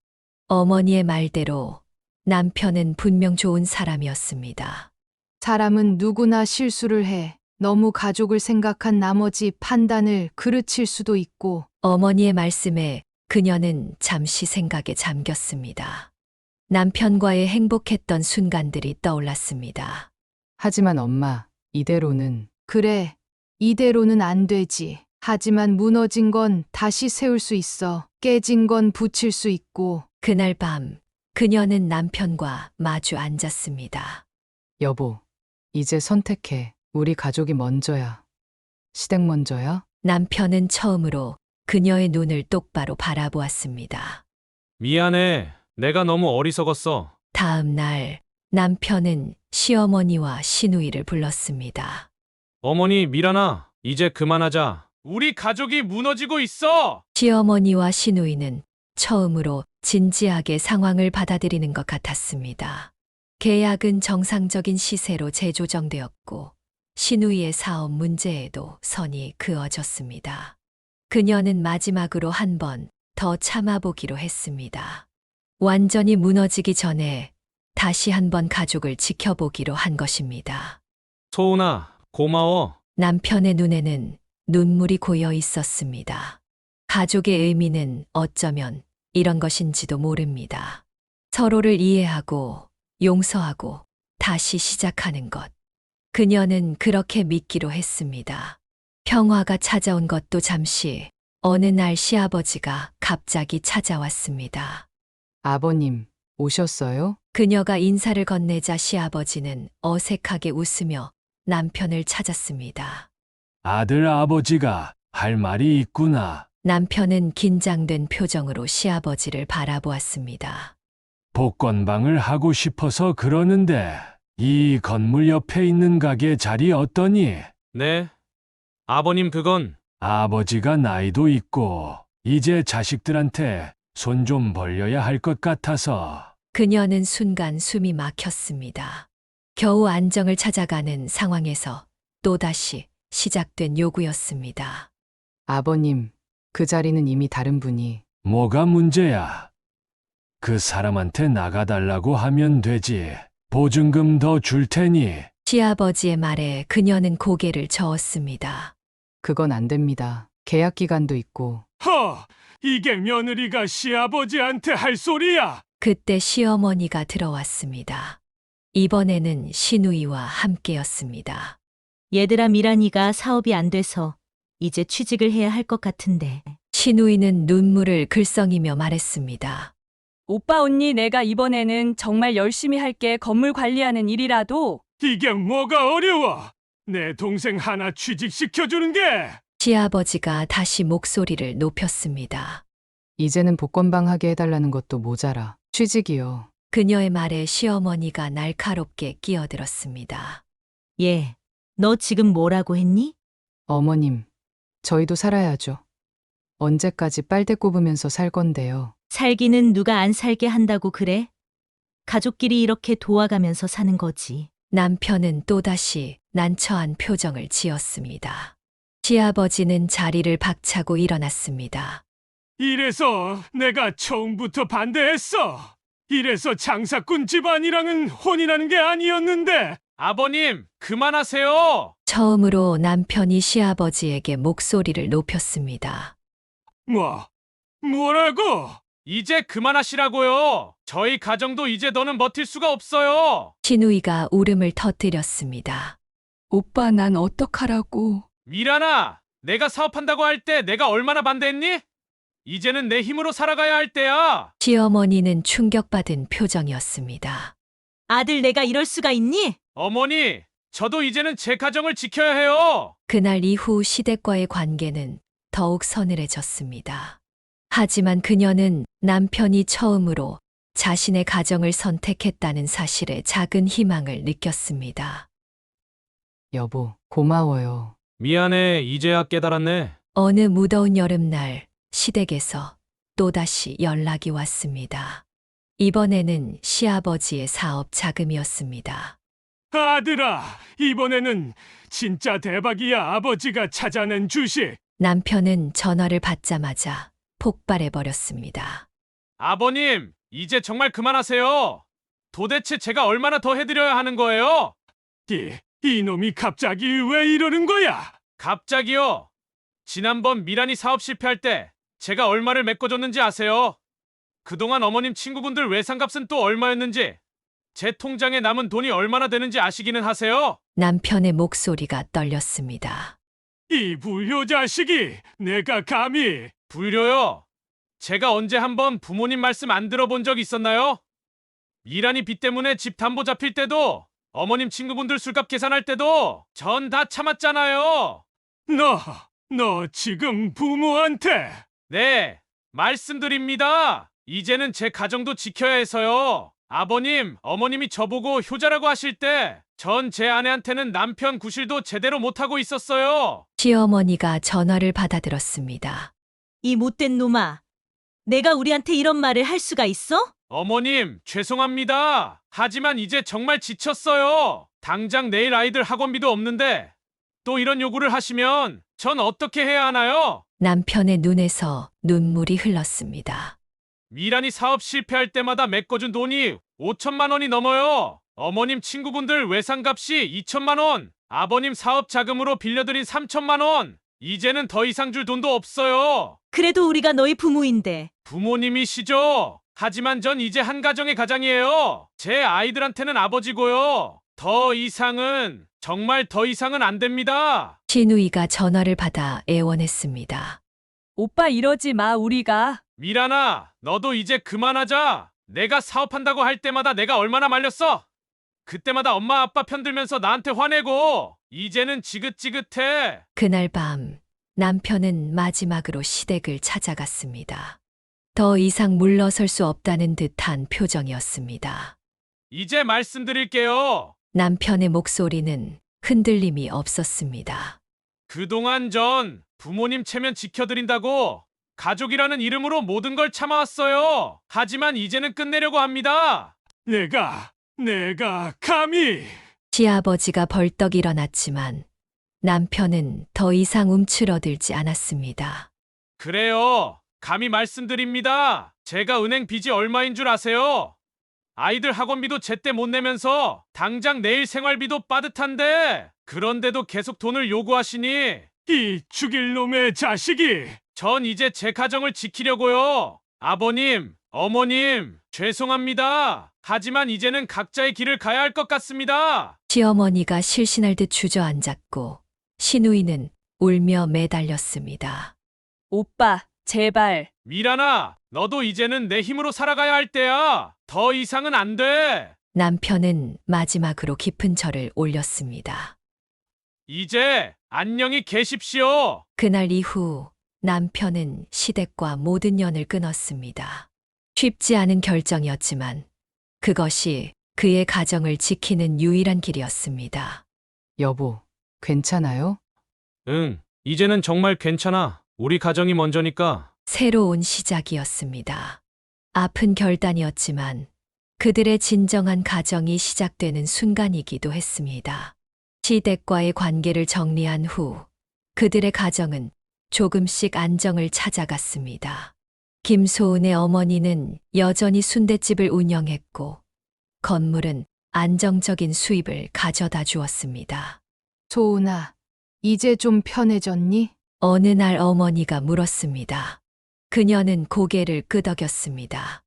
어머니의 말대로 남편은 분명 좋은 사람이었습니다. 사람은 누구나 실수를 해. 너무 가족을 생각한 나머지 판단을 그르칠 수도 있고. 어머니의 말씀에 그녀는 잠시 생각에 잠겼습니다. 남편과의 행복했던 순간들이 떠올랐습니다. 하지만 엄마, 이대로는. 그래, 이대로는 안 되지. 하지만 무너진 건 다시 세울 수 있어. 깨진 건 붙일 수 있고. 그날 밤 그녀는 남편과 마주 앉았습니다. 여보, 이제 선택해. 우리 가족이 먼저야. 시댁 먼저야? 남편은 처음으로 그녀의 눈을 똑바로 바라보았습니다. 미안해. 내가 너무 어리석었어. 다음 날 남편은 시어머니와 시누이를 불렀습니다. 어머니, 미란아, 이제 그만하자. 우리 가족이 무너지고 있어! 시어머니와 시누이는 처음으로 진지하게 상황을 받아들이는 것 같았습니다. 계약은 정상적인 시세로 재조정되었고 시누이의 사업 문제에도 선이 그어졌습니다. 그녀는 마지막으로 한 번 더 참아보기로 했습니다. 완전히 무너지기 전에 다시 한 번 가족을 지켜보기로 한 것입니다. 소은아, 고마워. 남편의 눈에는 눈물이 고여 있었습니다. 가족의 의미는 어쩌면 이런 것인지도 모릅니다. 서로를 이해하고 용서하고 다시 시작하는 것. 그녀는 그렇게 믿기로 했습니다. 평화가 찾아온 것도 잠시, 어느 날 시아버지가 갑자기 찾아왔습니다. 아버님, 오셨어요? 그녀가 인사를 건네자 시아버지는 어색하게 웃으며 남편을 찾았습니다. 아들 아버지가 할 말이 있구나. 남편은 긴장된 표정으로 시아버지를 바라보았습니다. 복권방을 하고 싶어서 그러는데 이 건물 옆에 있는 가게 자리 어떠니? 네. 아버님, 그건 아버지가 나이도 있고 이제 자식들한테 손 좀 벌려야 할 것 같아서. 그녀는 순간 숨이 막혔습니다. 겨우 안정을 찾아가는 상황에서 또다시 시작된 요구였습니다. 아버님, 그 자리는 이미 다른 분이. 뭐가 문제야? 그 사람한테 나가달라고 하면 되지. 보증금 더 줄 테니. 시아버지의 말에 그녀는 고개를 저었습니다. 그건 안 됩니다. 계약 기간도 있고. 이게 며느리가 시아버지한테 할 소리야. 그때 시어머니가 들어왔습니다. 이번에는 시누이와 함께였습니다. 얘들아, 미란이가 사업이 안 돼서 이제 취직을 해야 할 것 같은데. 시누이는 눈물을 글썽이며 말했습니다. 오빠 언니, 내가 이번에는 정말 열심히 할게. 건물 관리하는 일이라도. 이게 뭐가 어려워? 내 동생 하나 취직시켜주는 게. 시아버지가 다시 목소리를 높였습니다. 이제는 복권방하게 해달라는 것도 모자라. 취직이요. 그녀의 말에 시어머니가 날카롭게 끼어들었습니다. 예, 너 지금 뭐라고 했니? 어머님, 저희도 살아야죠. 언제까지 빨대 꼽으면서 살 건데요. 살기는 누가 안 살게 한다고 그래? 가족끼리 이렇게 도와가면서 사는 거지. 남편은 또다시 난처한 표정을 지었습니다. 시아버지는 자리를 박차고 일어났습니다. 이래서 내가 처음부터 반대했어. 이래서 장사꾼 집안이랑은 혼인하는 게 아니었는데. 아버님, 그만하세요. 처음으로 남편이 시아버지에게 목소리를 높였습니다. 뭐라고? 이제 그만하시라고요. 저희 가정도 이제 더는 버틸 수가 없어요. 신우이가 울음을 터뜨렸습니다. 오빠, 난 어떡하라고. 미란아, 내가 사업한다고 할 때 내가 얼마나 반대했니? 이제는 내 힘으로 살아가야 할 때야. 시어머니는 충격받은 표정이었습니다. 아들 내가 이럴 수가 있니? 어머니, 저도 이제는 제 가정을 지켜야 해요. 그날 이후 시댁과의 관계는 더욱 서늘해졌습니다. 하지만 그녀는 남편이 처음으로 자신의 가정을 선택했다는 사실에 작은 희망을 느꼈습니다. 여보, 고마워요. 미안해, 이제야 깨달았네. 어느 무더운 여름날 시댁에서 또다시 연락이 왔습니다. 이번에는 시아버지의 사업 자금이었습니다. 아들아, 이번에는 진짜 대박이야. 아버지가 찾아낸 주식. 남편은 전화를 받자마자 폭발해버렸습니다. 아버님, 이제 정말 그만하세요. 도대체 제가 얼마나 더 해드려야 하는 거예요? 이놈이 갑자기 왜 이러는 거야? 갑자기요? 지난번 미란이 사업 실패할 때 제가 얼마를 메꿔줬는지 아세요? 그동안 어머님 친구분들 외상값은 또 얼마였는지, 제 통장에 남은 돈이 얼마나 되는지 아시기는 하세요? 남편의 목소리가 떨렸습니다. 이 불효 자식이 내가 감히... 불효요? 제가 언제 한번 부모님 말씀 안 들어본 적 있었나요? 미란이 빚 때문에 집 담보 잡힐 때도, 어머님 친구분들 술값 계산할 때도 전 다 참았잖아요. 너 지금 부모한테... 네, 말씀드립니다. 이제는 제 가정도 지켜야 해서요. 아버님, 어머님이 저보고 효자라고 하실 때 전 제 아내한테는 남편 구실도 제대로 못하고 있었어요. 시어머니가 전화를 받아들었습니다. 이 못된 놈아. 내가 우리한테 이런 말을 할 수가 있어? 어머님, 죄송합니다. 하지만 이제 정말 지쳤어요. 당장 내일 아이들 학원비도 없는데 또 이런 요구를 하시면 전 어떻게 해야 하나요? 남편의 눈에서 눈물이 흘렀습니다. 미란이 사업 실패할 때마다 메꿔준 돈이 5천만 원이 넘어요. 어머님 친구분들 외상값이 2천만 원, 아버님 사업 자금으로 빌려드린 3천만 원. 이제는 더 이상 줄 돈도 없어요. 그래도 우리가 너희 부모인데. 부모님이시죠? 하지만 전 이제 한 가정의 가장이에요. 제 아이들한테는 아버지고요. 더 이상은, 정말 더 이상은 안 됩니다. 신우이가 전화를 받아 애원했습니다. 오빠 이러지 마, 우리가. 미란아, 너도 이제 그만하자. 내가 사업한다고 할 때마다 내가 얼마나 말렸어? 그때마다 엄마 아빠 편들면서 나한테 화내고, 이제는 지긋지긋해. 그날 밤 남편은 마지막으로 시댁을 찾아갔습니다. 더 이상 물러설 수 없다는 듯한 표정이었습니다. 이제 말씀드릴게요. 남편의 목소리는 흔들림이 없었습니다. 그동안 전 부모님 체면 지켜드린다고 가족이라는 이름으로 모든 걸 참아왔어요. 하지만 이제는 끝내려고 합니다. 내가 감히... 시아버지가 벌떡 일어났지만 남편은 더 이상 움츠러들지 않았습니다. 그래요. 감히 말씀드립니다. 제가 은행 빚이 얼마인 줄 아세요? 아이들 학원비도 제때 못 내면서 당장 내일 생활비도 빠듯한데, 그런데도 계속 돈을 요구하시니, 이 죽일 놈의 자식이. 전 이제 제 가정을 지키려고요. 아버님, 어머님, 죄송합니다. 하지만 이제는 각자의 길을 가야 할 것 같습니다. 시어머니가 실신할 듯 주저앉았고 신우이는 울며 매달렸습니다. 오빠, 제발. 미란아, 너도 이제는 내 힘으로 살아가야 할 때야. 더 이상은 안 돼. 남편은 마지막으로 깊은 절을 올렸습니다. 이제 안녕히 계십시오. 그날 이후 남편은 시댁과 모든 연을 끊었습니다. 쉽지 않은 결정이었지만 그것이 그의 가정을 지키는 유일한 길이었습니다. 여보, 괜찮아요? 응, 이제는 정말 괜찮아. 우리 가정이 먼저니까. 새로운 시작이었습니다. 아픈 결단이었지만 그들의 진정한 가정이 시작되는 순간이기도 했습니다. 시댁과의 관계를 정리한 후 그들의 가정은 조금씩 안정을 찾아갔습니다. 김소은의 어머니는 여전히 순댓집을 운영했고 건물은 안정적인 수입을 가져다 주었습니다. 소은아, 이제 좀 편해졌니? 어느 날 어머니가 물었습니다. 그녀는 고개를 끄덕였습니다.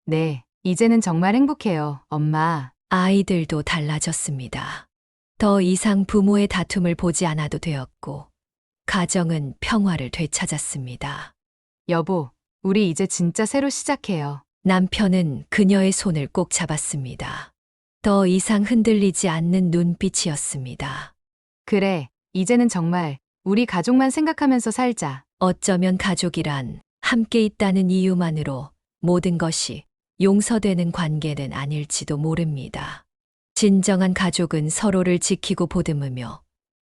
네, 이제는 정말 행복해요, 엄마. 아이들도 달라졌습니다. 더 이상 부모의 다툼을 보지 않아도 되었고 가정은 평화를 되찾았습니다. 여보, 우리 이제 진짜 새로 시작해요. 남편은 그녀의 손을 꼭 잡았습니다. 더 이상 흔들리지 않는 눈빛이었습니다. 그래, 이제는 정말 우리 가족만 생각하면서 살자. 어쩌면 가족이란 함께 있다는 이유만으로 모든 것이 용서되는 관계는 아닐지도 모릅니다. 진정한 가족은 서로를 지키고 보듬으며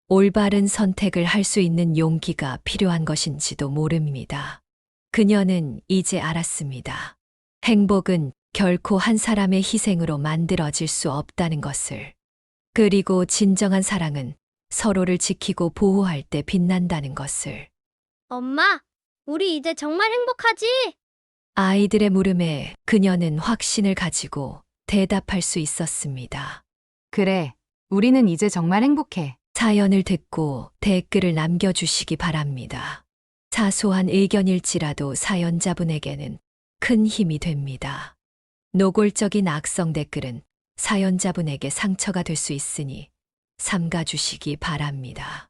올바른 선택을 할 수 있는 용기가 필요한 것인지도 모릅니다. 그녀는 이제 알았습니다. 행복은 결코 한 사람의 희생으로 만들어질 수 없다는 것을. 그리고 진정한 사랑은 서로를 지키고 보호할 때 빛난다는 것을. 엄마, 우리 이제 정말 행복하지? 아이들의 물음에 그녀는 확신을 가지고 대답할 수 있었습니다. 그래, 우리는 이제 정말 행복해. 사연을 듣고 댓글을 남겨주시기 바랍니다. 사소한 의견일지라도 사연자분에게는 큰 힘이 됩니다. 노골적인 악성 댓글은 사연자분에게 상처가 될 수 있으니 삼가주시기 바랍니다.